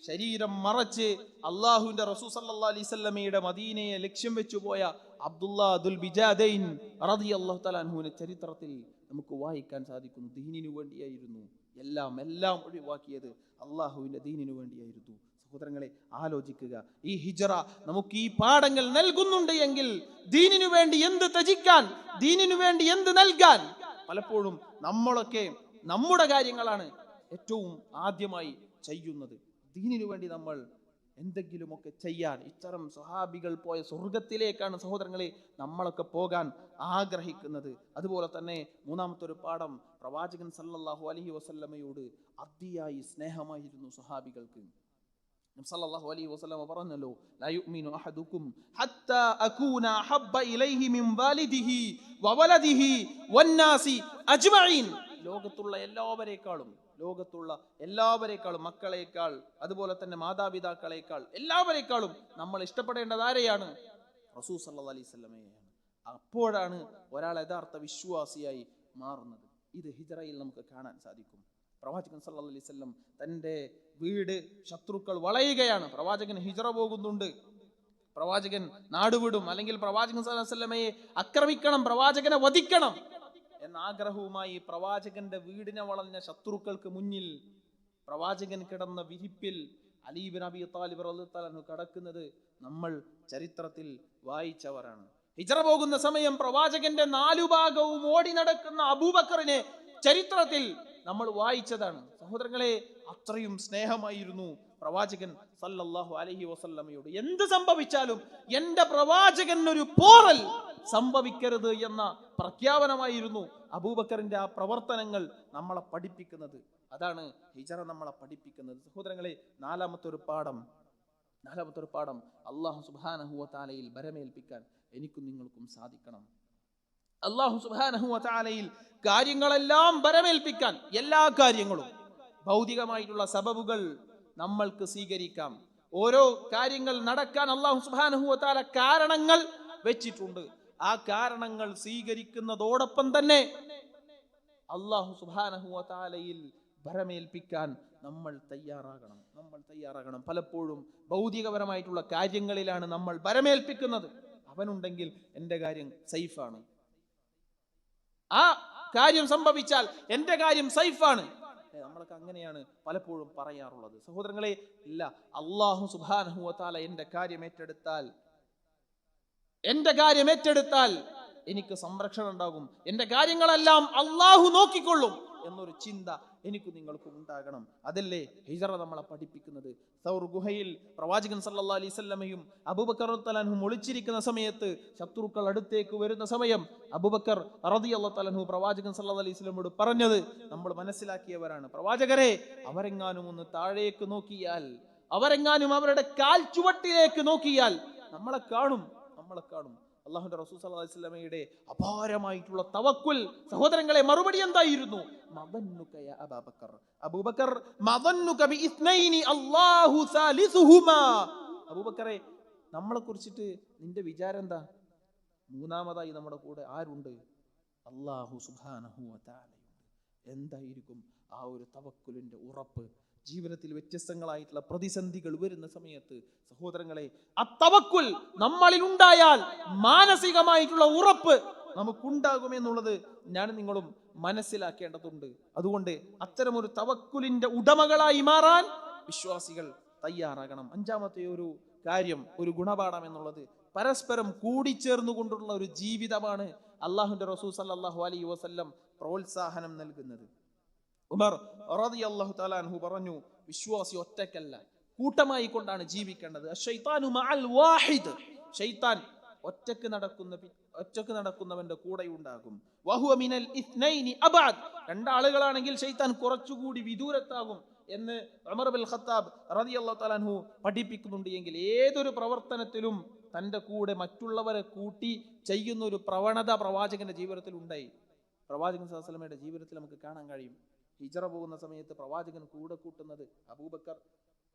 ശരീരം മറച്ച് അള്ളാഹുവിന്റെ റസൂൽ സല്ലല്ലാഹു അലൈഹി വസല്ലമയുടെ മദീനയെ ലക്ഷ്യം വെച്ചു പോയ അബ്ദുല്ലാ ദുൽ ബിജാദൈൻ റളിയല്ലാഹു തആല അൻഹുവിന്റെ ചരിത്രത്തിൽ നമുക്ക് വായിക്കാൻ സാധിക്കുന്നു. ദീനിനു വേണ്ടിയായിരുന്നു എല്ലാം ഒഴിവാക്കിയത്, അള്ളാഹുവിന്റെ ദീനിനു വേണ്ടിയായിരുന്നു. സഹോദരങ്ങളെ, ആലോചിക്കുക. ഈ ഹിജ്റ നമുക്ക് ഈ പാഠങ്ങൾ നൽകുന്നുണ്ട് എങ്കിൽ ദീനിനു വേണ്ടി എന്ത് ത്യജിക്കാൻ, ദീനിനു വേണ്ടി എന്ത് നൽകാൻ. പലപ്പോഴും നമ്മളൊക്കെ നമ്മുടെ കാര്യങ്ങളാണ് ഏറ്റവും ആദ്യമായി ചെയ്യുന്നത്. ദീനിനു വേണ്ടി നമ്മൾ എന്തെങ്കിലുമൊക്കെ ചെയ്യാൻ, ഇത്തരം സ്വഹാബികൾ പോയ സ്വർഗത്തിലേക്കാണ് സഹോദരങ്ങളെ നമ്മളൊക്കെ പോകാൻ ആഗ്രഹിക്കുന്നത്. അതുപോലെ തന്നെ മൂന്നാമത്തെ ഒരു പാഠം, പ്രവാചകൻ സല്ലല്ലാഹു അലൈഹി വസല്ലമയോട് അതിയായി സ്നേഹമായിരുന്നു സ്വഹാബികൾക്ക്. സല്ലല്ലാഹു അലൈഹി വസല്ലമ പറഞ്ഞല്ലോ, ലാ യുഅ്മിനു അഹദുക്കും ഹത്താ അകൂന അഹബ്ബ ഇലൈഹി മിൻ വാലിദിഹി വവലദിഹി വന്നാസി അജ്മഈൻ. ലോകത്തുള്ള എല്ലാവരേക്കാളും മക്കളേക്കാൾ, അതുപോലെ തന്നെ മാതാപിതാക്കളേക്കാൾ, എല്ലാവരേക്കാളും നമ്മൾ ഇഷ്ടപ്പെടേണ്ടത് ആരെയാണ്? റസൂൽ സല്ലല്ലാഹു അലൈഹി വസല്ലമയെയാണ്. അപ്പോഴാണ് ഒരാൾ യഥാർത്ഥ വിശ്വാസിയായി മാറുന്നത്. ഇത് ഹിജ്റയിൽ നമുക്ക് കാണാൻ സാധിക്കും. പ്രവാചകൻ സല്ലല്ലാഹു അലൈഹി വസല്ലം തന്റെ വീട് ശത്രുക്കൾ വളയുകയാണ്. പ്രവാചകൻ ഹിജ്റ പോകുന്നുണ്ട്. പ്രവാചകൻ നാടുവിടും, അല്ലെങ്കിൽ പ്രവാചകൻ സല്ലല്ലാഹു അലൈഹി വസല്ലമയെ ആക്രമിക്കണം, പ്രവാചകനെ വധിക്കണം എന്ന ആഗ്രഹവുമായി പ്രവാചകന്റെ വീടിനെ വളഞ്ഞ ശത്രുക്കൾക്ക് മുന്നിൽ പ്രവാചകൻ കിടന്ന വിരിപ്പിൽ അലി ഇബ്നു അബീ ത്വാലിബ് റളിയല്ലാഹു അൻഹു കിടക്കുന്നത് നമ്മൾ ചരിത്രത്തിൽ വായിച്ചവരാണ്. ഹിജ്റ പോകുന്ന സമയം പ്രവാചകന്റെ നാലുഭാഗവും ഓടി നടക്കുന്ന അബൂബക്കറിനെ ചരിത്രത്തിൽ നമ്മൾ വായിച്ചതാണ്. സഹോദരങ്ങളെ, അത്രയും സ്നേഹമായിരുന്നു പ്രവാചകൻ സല്ലല്ലാഹു അലൈഹി വസല്ലമയോട്. എന്ത് സംഭവിച്ചാലും എന്റെ പ്രവാചകൻ ഒരു പോറൽ സംഭവിക്കരുത് എന്ന പ്രഖ്യാപനമായിരുന്നു അബൂബക്കറിന്റെ ആ പ്രവർത്തനങ്ങൾ നമ്മളെ പഠിപ്പിക്കുന്നത്. അതാണ് ഹിജ്റ നമ്മളെ പഠിപ്പിക്കുന്നത്. സഹോദരങ്ങളെ, നാലാമത്തെ ഒരു പാഠം അല്ലാഹു സുബ്ഹാനഹു വ തആലയിൽ ഭരമേൽപ്പിക്കാൻ എനിക്കും നിങ്ങൾക്കും സാധിക്കണം. അല്ലാഹു സുബ്ഹാനഹു വ തആലയിൽ കാര്യങ്ങളെല്ലാം ഭരമേൽപ്പിക്കാൻ, എല്ലാ കാര്യങ്ങളും ഭൗതികമായിട്ടുള്ള സബബുകൾ നമ്മൾക്ക് സ്വീകരിക്കാം. ഓരോ കാര്യങ്ങൾ നടക്കാൻ അല്ലാഹു സുബ്ഹാനഹു വ തആല കാരണങ്ങൾ വെച്ചിട്ടുണ്ട്. ആ കാരണങ്ങൾ സ്വീകരിക്കുന്നതോടൊപ്പം തന്നെ അല്ലാഹു സുബ്ഹാനഹു വ തആലയിൽ ഭരമേൽപ്പിക്കാൻ നമ്മൾ തയ്യാറാകണം. പലപ്പോഴും ഭൗതികപരമായിട്ടുള്ള കാര്യങ്ങളിലാണ് നമ്മൾ ഭരമേൽപ്പിക്കുന്നത്. അവനുണ്ടെങ്കിൽ എൻ്റെ കാര്യം സേഫാണ്, ആ കാര്യം സംഭവിച്ചാൽ എന്റെ കാര്യം സൈഫാണ്. നമ്മളൊക്കെ അങ്ങനെയാണ് പലപ്പോഴും പറയാറുള്ളത്. സഹോദരങ്ങളെ, ഇല്ല, അല്ലാഹു സുബ്ഹാനഹു വ തആല എന്റെ കാര്യം ഏറ്റെടുത്താൽ എനിക്ക് സംരക്ഷണം ഉണ്ടാകും, എന്റെ കാര്യങ്ങളെല്ലാം അല്ലാഹു നോക്കിക്കൊള്ളും എന്നൊരു ചിന്ത എനിക്ക് നിങ്ങൾക്കും ഉണ്ടാകണം. അതല്ലേ ഹിജ്റ നമ്മളെ പഠിപ്പിക്കുന്നത്. സൗർ ഗുഹയിൽ പ്രവാചകൻ സല്ലല്ലാഹു അലൈഹി വസല്ലമയും അബൂബക്കർ റളിയല്ലാഹു അൻഹു ഒളിച്ചിരിക്കുന്ന സമയത്ത് ശത്രുക്കൾ അടുത്തേക്ക് വരുന്ന സമയം അബൂബക്കർ റളിയല്ലാഹു അൻഹു പ്രവാചകൻ സല്ലല്ലാഹു അലൈഹി വസല്ലമയോട് പറഞ്ഞത് നമ്മൾ മനസ്സിലാക്കിയവരാണ്. പ്രവാചകരെ, അവരെങ്ങാനും ഒന്ന് താഴേക്ക് നോക്കിയാൽ, അവരെങ്ങാനും അവരുടെ കാൽ ചുവട്ടിലേക്ക് നോക്കിയാൽ നമ്മളെ കാണും. അല്ലാഹുവിന്റെ റസൂൽ സല്ലല്ലാഹു അലൈഹി വസല്ലമയുടെ അപാരമായിട്ടുള്ള തവക്കുൽ. സഹോദരങ്ങളെ, മറുപടി എന്തായിരുന്നു? മദന്നുക യാ അബൂബക്കർ, അബൂബക്കർ മദന്നുക ബിഇസ്നൈനി അല്ലാഹു സാലിസുഹുമാ. അബൂബക്കറെ, നമ്മളെ കുറിച്ചിട്ട് നിന്റെ വിചാരം എന്താ? മൂന്നാമതായി നമ്മുടെ കൂടെ ആരുണ്ട്? അല്ലാഹു സുബ്ഹാനഹു വ തആല. എന്തായിരിക്കും ആ ഒരു തവക്കുലിന്റെ ഉറപ്പ്? ജീവിതത്തിൽ വ്യത്യസ്തങ്ങളായിട്ടുള്ള പ്രതിസന്ധികൾ വരുന്ന സമയത്ത് സഹോദരങ്ങളെ, അത്തവക്കുൽ നമ്മളിൽ ഉണ്ടായാൽ മാനസികമായിട്ടുള്ള ഉറപ്പ് നമുക്കുണ്ടാകുമെന്നുള്ളത് ഞാൻ നിങ്ങളും മനസ്സിലാക്കേണ്ടതുണ്ട്. അതുകൊണ്ട് അത്തരമൊരു തവക്കുലിന്റെ ഉടമകളായി മാറാൻ വിശ്വാസികൾ തയ്യാറാകണം. അഞ്ചാമത്തെ ഒരു കാര്യം, ഒരു ഗുണപാഠം എന്നുള്ളത് പരസ്പരം കൂടിച്ചേർന്നുകൊണ്ടുള്ള ഒരു ജീവിതമാണ് അല്ലാഹുവിന്റെ റസൂൽ സല്ലല്ലാഹു അലൈഹി വസല്ലം പ്രോത്സാഹനം നൽകുന്നത്. ഉമർ റളിയല്ലാഹു തആല അൻഹു പറഞ്ഞു, വിശ്വാസി ഒറ്റക്കല്ല, കൂട്ടമായി കൊണ്ടാണ് ജീവിക്കേണ്ടത്. അശ്ശൈത്താനു മഅൽ വാഹിദ്, ശൈത്താൻ ഒറ്റക്ക് നടക്കുന്നവന്റെ കൂടെ ഉണ്ടാകും. വഹുവ മിനൽ ഇത്നൈനി അബഅദ്, രണ്ടാളുകളാണെങ്കിൽ ശൈത്താൻ കുറച്ചുകൂടി വിദൂരത്താകും എന്ന് ഉമർ ഇബ്നുൽ ഖത്താബ് റളിയല്ലാഹു തആല അൻഹു പഠിപ്പിക്കുന്നുണ്ട്. എങ്കിൽ ഏതൊരു പ്രവർത്തനത്തിലും തന്റെ കൂടെ മറ്റുള്ളവരെ കൂട്ടി ചെയ്യുന്ന ഒരു പ്രവണത പ്രവാചകന്റെ ജീവിതത്തിൽ ഉണ്ടായി. പ്രവാചകൻ സല്ലല്ലാഹു അലൈഹി വസല്ലമയുടെ ജീവിതത്തിൽ നമുക്ക് കാണാൻ കഴിയും. ഹിജ്റ പോകുന്ന സമയത്ത് പ്രവാചകൻ കൂടെ കൂട്ടുന്നത് അബൂബക്കർ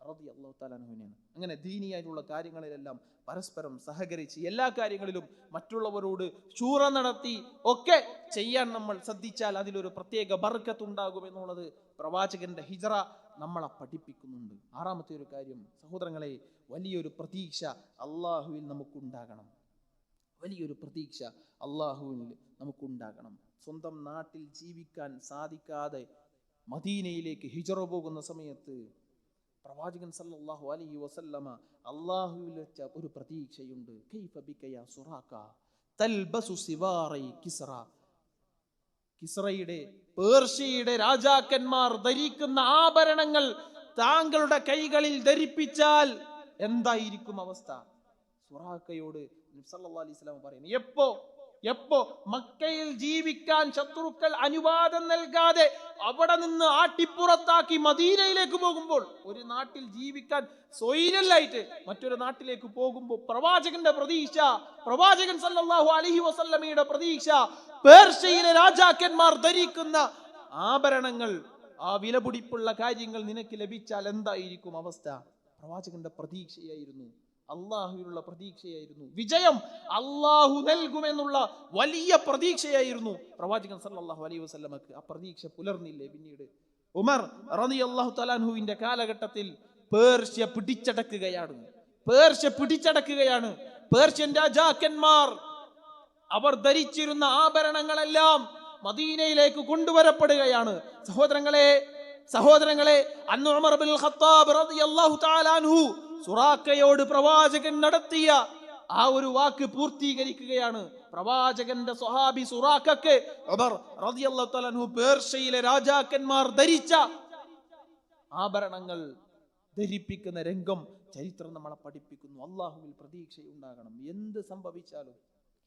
റളിയല്ലാഹു തആല അൻഹുവിനെയാണ്. അങ്ങനെ ദീനിയായിട്ടുള്ള കാര്യങ്ങളിലെല്ലാം പരസ്പരം സഹകരിച്ച് എല്ലാ കാര്യങ്ങളിലും മറ്റുള്ളവരോട് ശൂറ നടത്തി ഒക്കെ ചെയ്യാൻ നമ്മൾ ശ്രദ്ധിച്ചാൽ അതിലൊരു പ്രത്യേക ബർക്കത്ത് ഉണ്ടാകും എന്നുള്ളത് പ്രവാചകന്റെ ഹിജ്റ നമ്മളെ പഠിപ്പിക്കുന്നുണ്ട്. ആറാമത്തെ ഒരു കാര്യം സഹോദരങ്ങളെ, വലിയൊരു പ്രതീക്ഷ അല്ലാഹുവിൽ നമുക്കുണ്ടാകണം. വലിയൊരു പ്രതീക്ഷ അല്ലാഹുവിൽ നമുക്കുണ്ടാകണം. സ്വന്തം നാട്ടിൽ ജീവിക്കാൻ സാധിക്കാതെ മദീനയിലേക്ക് ഹിജ്റ പോകുന്ന സമയത്ത് പ്രവാചകൻ സല്ലല്ലാഹു അലൈഹി വസല്ലമ അല്ലാഹുവിൽ വെച്ച ഒരു പ്രതീക്ഷയുണ്ട്. കൈഫ ബിക യാ സുറാഖ തൽബസു സിവാറൈ കിസ്റ. കിസ്റയുടെ, പേർഷ്യയുടെ രാജാക്കന്മാർ ധരിക്കുന്ന ആഭരണങ്ങൾ താങ്കളുടെ കൈകളിൽ ധരിപ്പിച്ചാൽ എന്തായിരിക്കും അവസ്ഥ? സുറാഖയോട് നബി സല്ലല്ലാഹു അലൈഹി വസല്ലം പറയുന്നു, എപ്പോ മക്കയിൽ ജീവിക്കാൻ ശത്രുക്കൾ അനുവാദം നൽകാതെ അവിടെ നിന്ന് ആട്ടിപ്പുറത്താക്കി മദീനയിലേക്ക് പോകുമ്പോൾ, ഒരു നാട്ടിൽ ജീവിക്കാൻ സ്വൈരല്ലായിട്ട് മറ്റൊരു നാട്ടിലേക്ക് പോകുമ്പോൾ പ്രവാചകന്റെ പ്രതീക്ഷ, പ്രവാചകൻ സല്ലല്ലാഹു അലൈഹി വസല്ലമയുടെ പ്രതീക്ഷ, പേർഷ്യയിലെ രാജാക്കന്മാർ ധരിക്കുന്ന ആഭരണങ്ങൾ, ആ വിലപിടിപ്പുള്ള കാര്യങ്ങൾ നിനക്ക് ലഭിച്ചാൽ എന്തായിരിക്കും അവസ്ഥ? പ്രവാചകന്റെ പ്രതീക്ഷയായിരുന്നു, അള്ളാഹുവിനുള്ള പ്രതീക്ഷയായിരുന്നു. വിജയം അള്ളാഹു നൽകുമെന്നുള്ള വലിയ പ്രതീക്ഷയായിരുന്നു പ്രവാചകൻ സല്ലല്ലാഹു അലൈഹി വസല്ലമക്ക്. ആ പ്രതീക്ഷ പുലർന്നില്ലേ? പിന്നീട് ഉമർ റളിയല്ലാഹു തആല അൻഹുവിന്റെ കാലഘട്ടത്തിൽ പേർഷ്യ പിടിച്ചടക്കുകയാണ്. പേർഷ്യൻ രാജാക്കന്മാർ അവർ ധരിച്ചിരുന്ന ആഭരണങ്ങളെല്ലാം മദീനയിലേക്ക് കൊണ്ടുവരപ്പെടുകയാണ്. സഹോദരങ്ങളെ, അന്ന് ഉമർ ഇബ്നുൽ ഖത്താബ് റളിയല്ലാഹു തആല അൻഹു സുറാഖയോട് പ്രവാചകൻ നടത്തിയ ആ ഒരു വാക്ക് പൂർത്തീകരിക്കുകയാണ്. പ്രവാചകന്റെ സ്വഹാബി സുറാഖക്ക് ഉമർ റളിയല്ലാഹു തആല അൻഹു പേർഷ്യയിലെ രാജാക്കന്മാർ ധരിച്ച ആഭരണങ്ങൾ ധരിപ്പിക്കുന്ന രംഗം ചരിത്രം നമ്മളെ പഠിപ്പിക്കുന്നു. അള്ളാഹുവിൽ പ്രതീക്ഷയുണ്ടാകണം. എന്ത് സംഭവിച്ചാലും,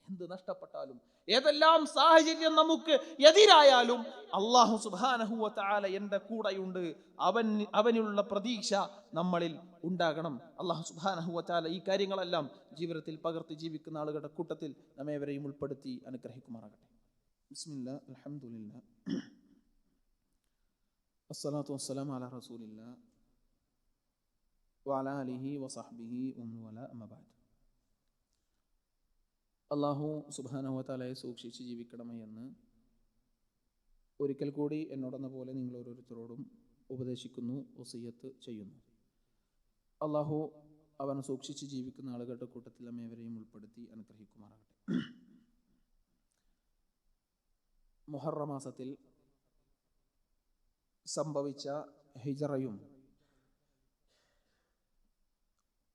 എന്ത് നഷ്ടപ്പെട്ടാലും, ഏതെല്ലാം സാഹചര്യം നമുക്ക് എതിരായാലും അല്ലാഹു സുബ്ഹാനഹു വ തആല എൻ്റെ കൂടെയുണ്ട്, അവനുള്ള പ്രതീക്ഷ നമ്മളിൽ ഉണ്ടാകണം. അല്ലാഹു സുബ്ഹാനഹു വ തആല ഈ കാര്യങ്ങളെല്ലാം ജീവിതത്തിൽ പകർത്തി ജീവിക്കുന്ന ആളുകളുടെ കൂട്ടത്തിൽ നമ്മേവരെയും ഉൾപ്പെടുത്തി അനുഗ്രഹിക്കുമാറാകട്ടെ. ബിസ്മില്ലാഹ്, അൽഹംദുലില്ലാഹ്, വസ്സലാത്തു വസ്സലാമു അലാ റസൂലില്ലാഹ് വഅലാ ആലിഹി വസഹ്ബിഹി വമൻ വലാ, അമ്മാ ബഅദ്. അല്ലാഹു സുബ്ഹാനഹു വ തആലയെ സൂക്ഷിച്ച് ജീവിക്കണമേ എന്ന് ഒരിക്കൽ കൂടി എന്നോടെന്ന പോലെ നിങ്ങൾ ഓരോരുത്തരോടും ഉപദേശിക്കുന്നു, വസിയ്യത്ത് ചെയ്യുന്നു. അല്ലാഹു അവനെ സൂക്ഷിച്ച് ജീവിക്കുന്ന ആളുകളുടെ കൂട്ടത്തിൽ നമ്മേവരെയും ഉൾപ്പെടുത്തി അനുഗ്രഹിക്കുമാറാകട്ടെ. മുഹറം മാസത്തിൽ സംഭവിച്ച ഹിജറയും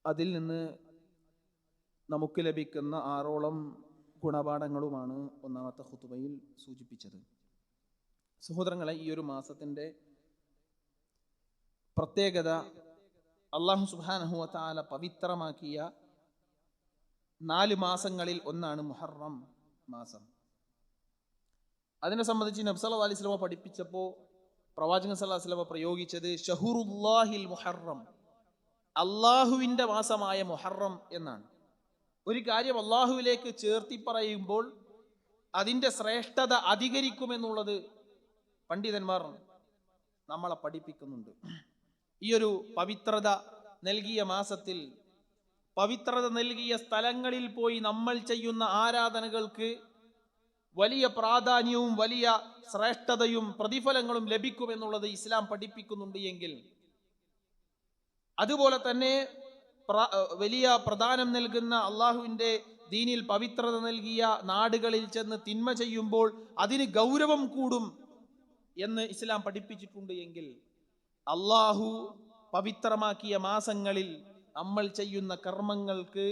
അതിൽ നിന്ന് നമുക്ക് ലഭിക്കുന്ന 6ഓളം ഗുണപാഠങ്ങളുമാണ് ഒന്നാമത്തെ ഖുതുബയിൽ സൂചിപ്പിച്ചത്. സഹോദരങ്ങളെ, ഈ ഒരു മാസത്തിൻ്റെ പ്രത്യേകത അല്ലാഹു സുബ്ഹാനഹു വ തആല പവിത്രമാക്കിയ 4 മാസങ്ങളിൽ ഒന്നാണ് മുഹറം മാസം. അതിനെ സംബന്ധിച്ച് നബി സല്ലല്ലാഹു അലൈഹി വസല്ലം പഠിപ്പിച്ചപ്പോൾ പ്രവാചകൻ സല്ലല്ലാഹു അലൈഹി വസല്ലം പ്രയോഗിച്ചത് ഷഹറുല്ലാഹിൽ മുഹറം, അള്ളാഹുവിൻ്റെ മാസമായ മുഹറം എന്നാണ്. ഒരു കാര്യം അള്ളാഹുവിലേക്ക് ചേർത്തി പറയുമ്പോൾ അതിൻ്റെ ശ്രേഷ്ഠത അധികരിക്കുമെന്നുള്ളത് പണ്ഡിതന്മാർ നമ്മളെ പഠിപ്പിക്കുന്നുണ്ട്. ഈ ഒരു പവിത്രത നൽകിയ മാസത്തിൽ, പവിത്രത നൽകിയ സ്ഥലങ്ങളിൽ പോയി നമ്മൾ ചെയ്യുന്ന ആരാധനകൾക്ക് വലിയ പ്രാധാന്യവും വലിയ ശ്രേഷ്ഠതയും പ്രതിഫലങ്ങളും ലഭിക്കുമെന്നുള്ളത് ഇസ്ലാം പഠിപ്പിക്കുന്നുണ്ട് എങ്കിൽ, അതുപോലെ തന്നെ വലിയ പ്രധാനം നൽകുന്ന അള്ളാഹുവിൻ്റെ ദീനിൽ പവിത്രത നൽകിയ നാടുകളിൽ ചെന്ന് തിന്മ ചെയ്യുമ്പോൾ അതിന് ഗൗരവം കൂടും എന്ന് ഇസ്ലാം പഠിപ്പിച്ചിട്ടുണ്ട് എങ്കിൽ, അള്ളാഹു പവിത്രമാക്കിയ മാസങ്ങളിൽ നമ്മൾ ചെയ്യുന്ന കർമ്മങ്ങൾക്ക്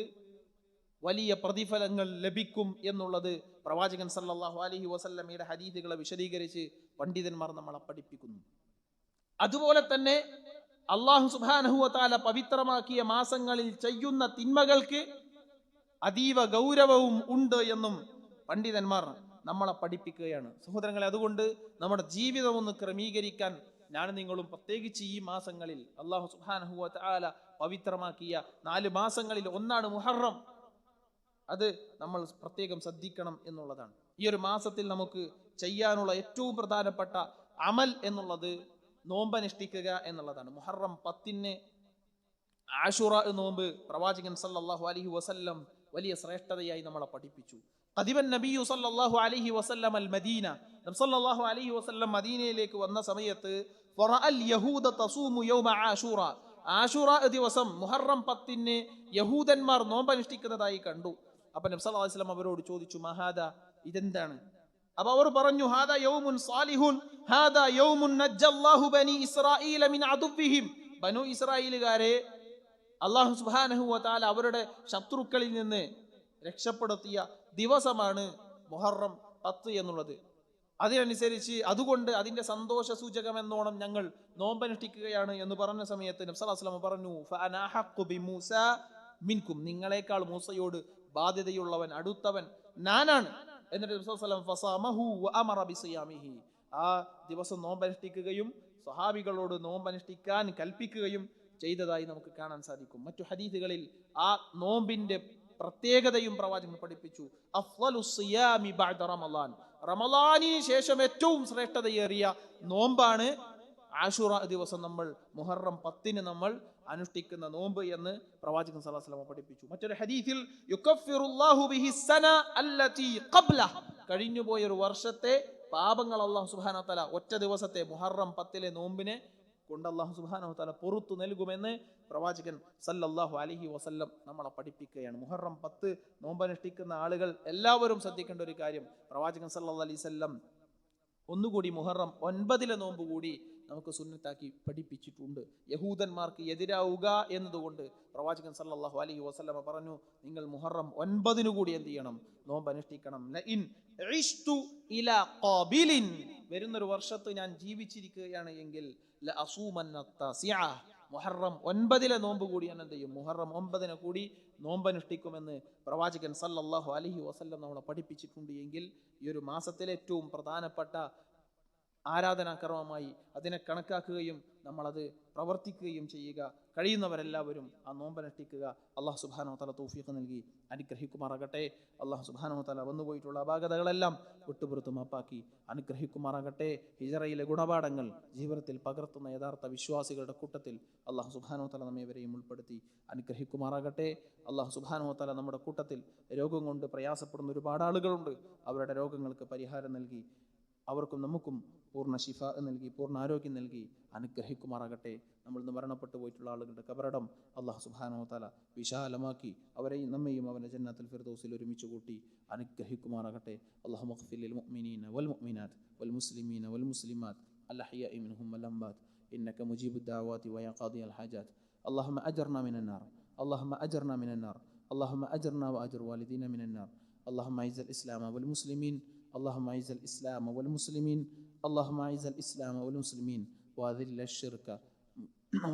വലിയ പ്രതിഫലങ്ങൾ ലഭിക്കും എന്നുള്ളത് പ്രവാചകൻ സല്ലല്ലാഹു അലൈഹി വസല്ലമയുടെ ഹദീസുകളെ വിശദീകരിച്ച് പണ്ഡിതന്മാർ നമ്മളെ പഠിപ്പിക്കുന്നു. അതുപോലെ തന്നെ അല്ലാഹു സുബ്ഹാനഹു വ തആല പവിത്രമാക്കിയ മാസങ്ങളിൽ ചെയ്യുന്ന തിന്മകൾക്ക് അതീവ ഗൗരവവും ഉണ്ട് എന്നും പണ്ഡിതന്മാർ നമ്മളെ പഠിപ്പിക്കുകയാണ്. സഹോദരങ്ങളെ, അതുകൊണ്ട് നമ്മുടെ ജീവിതം ഒന്ന് ക്രമീകരിക്കാൻ ഞാനും നിങ്ങളും പ്രത്യേകിച്ച് ഈ മാസങ്ങളിൽ അല്ലാഹു സുബ്ഹാനഹു വ തആല പവിത്രമാക്കിയ 4 മാസങ്ങളിൽ ഒന്നാണ് മുഹറം. അത് നമ്മൾ പ്രത്യേകം ശ്രദ്ധിക്കണം എന്നുള്ളതാണ്. ഈ ഒരു മാസത്തിൽ നമുക്ക് ചെയ്യാനുള്ള ഏറ്റവും പ്രധാനപ്പെട്ട അമൽ എന്നുള്ളത് നോമ്പനുഷ്ഠിക്കുക എന്നുള്ളതാണ്. മുഹറം 10 ആശുറ നോമ്പ് പ്രവാചകൻ സല്ലല്ലാഹു അലൈഹി വസല്ലം വലിയ ശ്രേഷ്ഠതയായി നമ്മളെ പഠിപ്പിച്ചു. ഖദിബൻ നബിയു സല്ലല്ലാഹു അലൈഹി വസല്ലം അൽ മദീന, നബി സല്ലല്ലാഹു അലൈഹി വസല്ലം മദീനയിലേക്ക് വന്ന സമയത്ത് ഫറഅൽ യഹൂദ തസൂമു യൗമ ആശുറ, ആശുറ ദിവസം മുഹറം 10 യഹൂദന്മാർ നോമ്പനുഷ്ഠിക്കുന്നതായി കണ്ടു. അപ്പൊ നബി സല്ലല്ലാഹു അലൈഹി വസല്ലം അവരോട് ചോദിച്ചു, മഹാദ, ഇതെന്താണ്? അപ്പൊ അവർ പറഞ്ഞു, ഹാദാ യൗമുൻ സാലിഹുൻ, ഹാദാ യൗമുൻ നജ്ജല്ലാഹു ബനി ഇസ്രായീല മിൻ അദുവ്വിഹിം. ബനു ഇസ്രായേലുകാരെ അല്ലാഹു സുബ്ഹാനഹു വ തആല അവരുടെ ശത്രുക്കളിൽ നിന്ന് രക്ഷപ്പെടുത്തിയ ദിവസമാണ് മുഹറം 10 എന്നുള്ളത്. അതിനനുസരിച്ച് അതുകൊണ്ട് അതിന്റെ സന്തോഷ സൂചകം എന്നോണം ഞങ്ങൾ നോമ്പനുഷ്ഠിക്കുകയാണ് എന്ന് പറഞ്ഞ സമയത്ത് നബി സല്ലല്ലാഹു അലൈഹി വസല്ലം പറഞ്ഞു, ഫഅനാ ഹഖ്ഖു ബിമൂസ മിൻകും, നിങ്ങളെക്കാൾ മൂസയോട് ബാധ്യതയുള്ളവൻ, അടുത്തവൻ ഞാനാണ്. എന്നിട്ട് നബി സല്ലല്ലാഹു അലൈഹി വസല്ലം ഫസമഹു വഅമറ ബിസിയാമിഹി, ആ ദിവസം നോമ്പനുഷ്ഠിക്കുകയും സ്വഹാബികളോട് നോമ്പനുഷ്ഠിക്കാൻ കൽപ്പിക്കുകയും ചെയ്തതായി നമുക്ക് കാണാൻ സാധിക്കും. മറ്റു ഹദീസുകളിൽ ആ നോമ്പിന്റെ പ്രത്യേകതയും പ്രവാചകൻ പഠിപ്പിച്ചു. അഫ്ളലുസ് സിയാമി ബഅദ റമളാൻ, റമളാനിന് ശേഷം ഏറ്റവും ശ്രേഷ്ഠതയേറിയ നോമ്പാണ് ആശുറ ദിവസം നമ്മൾ മുഹറം 10 നമ്മൾ അനുഷ്ഠിക്കുന്ന നോമ്പ് എന്ന് പ്രവാചകൻ സല്ലല്ലാഹു അലൈഹി വസല്ലം പഠിപ്പിച്ചു. മറ്റൊരു ഹദീസിൽ യുകഫിറുല്ലാഹു ബിഹി സന അല്ലതി ഖബ്ല, കഴിഞ്ഞുപോയ ഒരു വർഷത്തെ പാപങ്ങൾ അല്ലാഹു സുബ്ഹാനഹു വ തആല ഒറ്റ ദിവസത്തെ മുഹറം 10 നോമ്പിനെ കൊണ്ട് അല്ലാഹു സുബ്ഹാനഹു വ തആല പുറത്തു നൽകുമെന്ന് പ്രവാചകൻ സല്ലല്ലാഹു അലൈഹി വസല്ലം നമ്മളെ പഠിപ്പിക്കുകയാണ്. മുഹറം 10 നോമ്പനുഷ്ഠിക്കുന്ന ആളുകൾ എല്ലാവരും ശ്രദ്ധിക്കേണ്ട ഒരു കാര്യം, പ്രവാചകൻ സല്ലല്ലാഹു അലൈഹി വസല്ലം ഒന്നുകൂടി മുഹറം 9 നോമ്പ് കൂടി നമുക്ക് സുന്നത്താക്കി പഠിപ്പിച്ചിട്ടുണ്ട്. യഹൂദന്മാർക്ക് എതിരാവുക എന്നതുകൊണ്ട് പ്രവാചകൻ സല്ലല്ലാഹു അലൈഹി വസല്ലം പറഞ്ഞു, നിങ്ങൾ മുഹറം 9 കൂടി എന്ത് ചെയ്യണം? നോമ്പ് അനുഷ്ഠിക്കണം. ലഇൻ ഇശ്തു ഇലാ ഖാബിലിൻ, വരുന്നൊരു വർഷത്ത് ഞാൻ ജീവിച്ചിരിക്കുകയാണ് എങ്കിൽ ലഅസൂമന്ന തസിഅ, മുഹറം 9 നോമ്പ് കൂടി ഞാൻ എന്ത് ചെയ്യും? മുഹറം 9 കൂടി നോമ്പനുഷ്ഠിക്കുമെന്ന് പ്രവാചകൻ സല്ലല്ലാഹു അലൈഹി വസല്ലം നമ്മളെ പഠിപ്പിച്ചിട്ടുണ്ട്. എങ്കിൽ ഈ ഒരു മാസത്തിലെ ഏറ്റവും പ്രധാനപ്പെട്ട ആരാധനാക്രമമായി അതിനെ കണക്കാക്കുകയും നമ്മളത് പ്രവർത്തിക്കുകയും ചെയ്യുക. കഴിയുന്നവരെല്ലാവരും ആ നോമ്പനുഷ്ഠിക്കുക. അല്ലാഹു സുബ്ഹാനഹു വ തആല തൗഫീഖ് നൽകി അനുഗ്രഹിക്കുമാറാകട്ടെ. അല്ലാഹു സുബ്ഹാനഹു വ തആല വന്നുപോയിട്ടുള്ള അപാകതകളെല്ലാം വിട്ടുപുറത്ത് മാപ്പാക്കി അനുഗ്രഹിക്കുമാറാകട്ടെ. ഹിജറയിലെ ഗുണപാഠങ്ങൾ ജീവിതത്തിൽ പകർത്തുന്ന യഥാർത്ഥ വിശ്വാസികളുടെ കൂട്ടത്തിൽ അല്ലാഹു സുബ്ഹാനഹു വ തആല നമ്മേവരെയും ഉൾപ്പെടുത്തി അനുഗ്രഹിക്കുമാറാകട്ടെ. അല്ലാഹു സുബ്ഹാനഹു വ തആല നമ്മുടെ കൂട്ടത്തിൽ രോഗം കൊണ്ട് പ്രയാസപ്പെടുന്ന ഒരുപാട് ആളുകളുണ്ട്. അവരുടെ രോഗങ്ങൾക്ക് പരിഹാരം നൽകി അവർക്കും നമുക്കും പൂർണ്ണ ശിഫ നൽകി പൂർണ്ണ ആരോഗ്യം നൽകി അനുഗ്രഹിക്കുമാറാകട്ടെ. നമ്മൾ ഇന്ന് മരണപ്പെട്ടു പോയിട്ടുള്ള ആളുകളുടെ കബറടം അല്ലാഹു സുബ്ഹാനഹു വ തആല വിശാലമാക്കി അവരെയും നമ്മയും അവൻ്റെ ജന്നത്തുൽ ഫിർദൗസിൽ ഒരുമിച്ച് കൂട്ടി അനുഗ്രഹിക്കുമാറാകട്ടെ. അല്ലാഹുമ്മ ഗ്ഫിർ ലിൽ മുഅ്മിനീന വൽ മുഅ്മിനാത്ത് വൽ മുസ്ലിമീന വൽ മുസ്ലിമാത്ത് അൽഅഹ്യാഇ മിൻഹും വൽ അംവാത്ത് ഇന്നക മുജീബുദ് ദഅവാതി വയാ ഖാദിയൽ ഹാജാത്ത്. اللهم أجرنا من النار اللهم أجرنا من النار اللهم أجرنا وأجر والدينا من النار. اللهم أعز الإسلام والمسلمين اللهم أعز الإسلام والمسلمين اللهم أعز الإسلام والمسلمين وأذل الشرك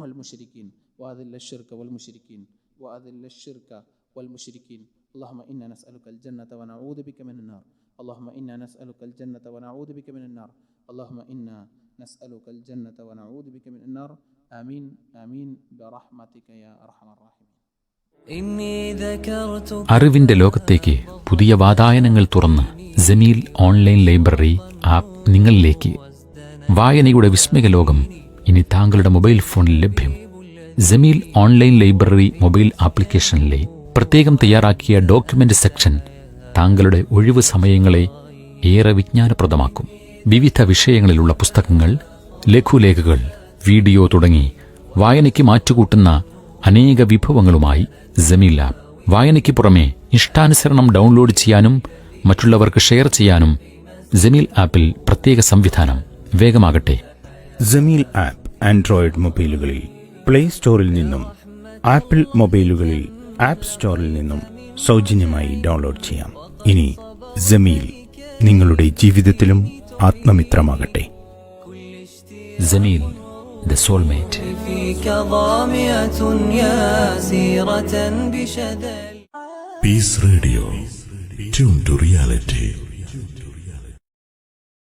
والمشركين وأذل الشرك والمشركين وأذل الشرك والمشركين. اللهم إنا نسألك الجنة ونعوذ بك من النار. اللهم إنا نسألك الجنة ونعوذ بك من النار. اللهم إنا نسألك الجنة ونعوذ بك من النار. آمين آمين برحمتك يا أرحم الراحمين. അറിവിന്റെ ലോകത്തേക്ക് പുതിയ വാതായനങ്ങൾ തുറന്ന് ജമീൽ ഓൺലൈൻ ലൈബ്രറി ആപ്പ് നിങ്ങളിലേക്ക്. വായനയുടെ വിസ്മയ ലോകം ഇനി താങ്കളുടെ മൊബൈൽ ഫോണിൽ ലഭ്യം. ജമീൽ ഓൺലൈൻ ലൈബ്രറി മൊബൈൽ ആപ്ലിക്കേഷനിലെ പ്രത്യേകം തയ്യാറാക്കിയ ഡോക്യുമെന്റ് സെക്ഷൻ താങ്കളുടെ ഒഴിവു സമയങ്ങളെ ഏറെ വിജ്ഞാനപ്രദമാക്കും. വിവിധ വിഷയങ്ങളിലുള്ള പുസ്തകങ്ങൾ, ലഘുലേഖകൾ, വീഡിയോ തുടങ്ങി വായനയ്ക്ക് മാറ്റുകൂട്ടുന്ന അനേക വിഭവങ്ങളുമായി ജമീൽ ആപ്പ്. വായനയ്ക്ക് പുറമെ ഇഷ്ടാനുസരണം ഡൗൺലോഡ് ചെയ്യാനും മറ്റുള്ളവർക്ക് ഷെയർ ചെയ്യാനും ജമീൽ ആപ്പിൽ പ്രത്യേക സംവിധാനം. വേഗമാകട്ടെ. ജമീൽ ആപ്പ് ആൻഡ്രോയിഡ് മൊബൈലുകളിൽ പ്ലേ സ്റ്റോറിൽ നിന്നും ആപ്പിൾ മൊബൈലുകളിൽ ആപ്പ് സ്റ്റോറിൽ നിന്നും സൗജന്യമായി ഡൗൺലോഡ് ചെയ്യാം. ഇനി ജമീൽ നിങ്ങളുടെ ജീവിതത്തിലും ആത്മമിത്രമാകട്ടെ. Jameel the soulmate. Peace Radio, tuned to reality.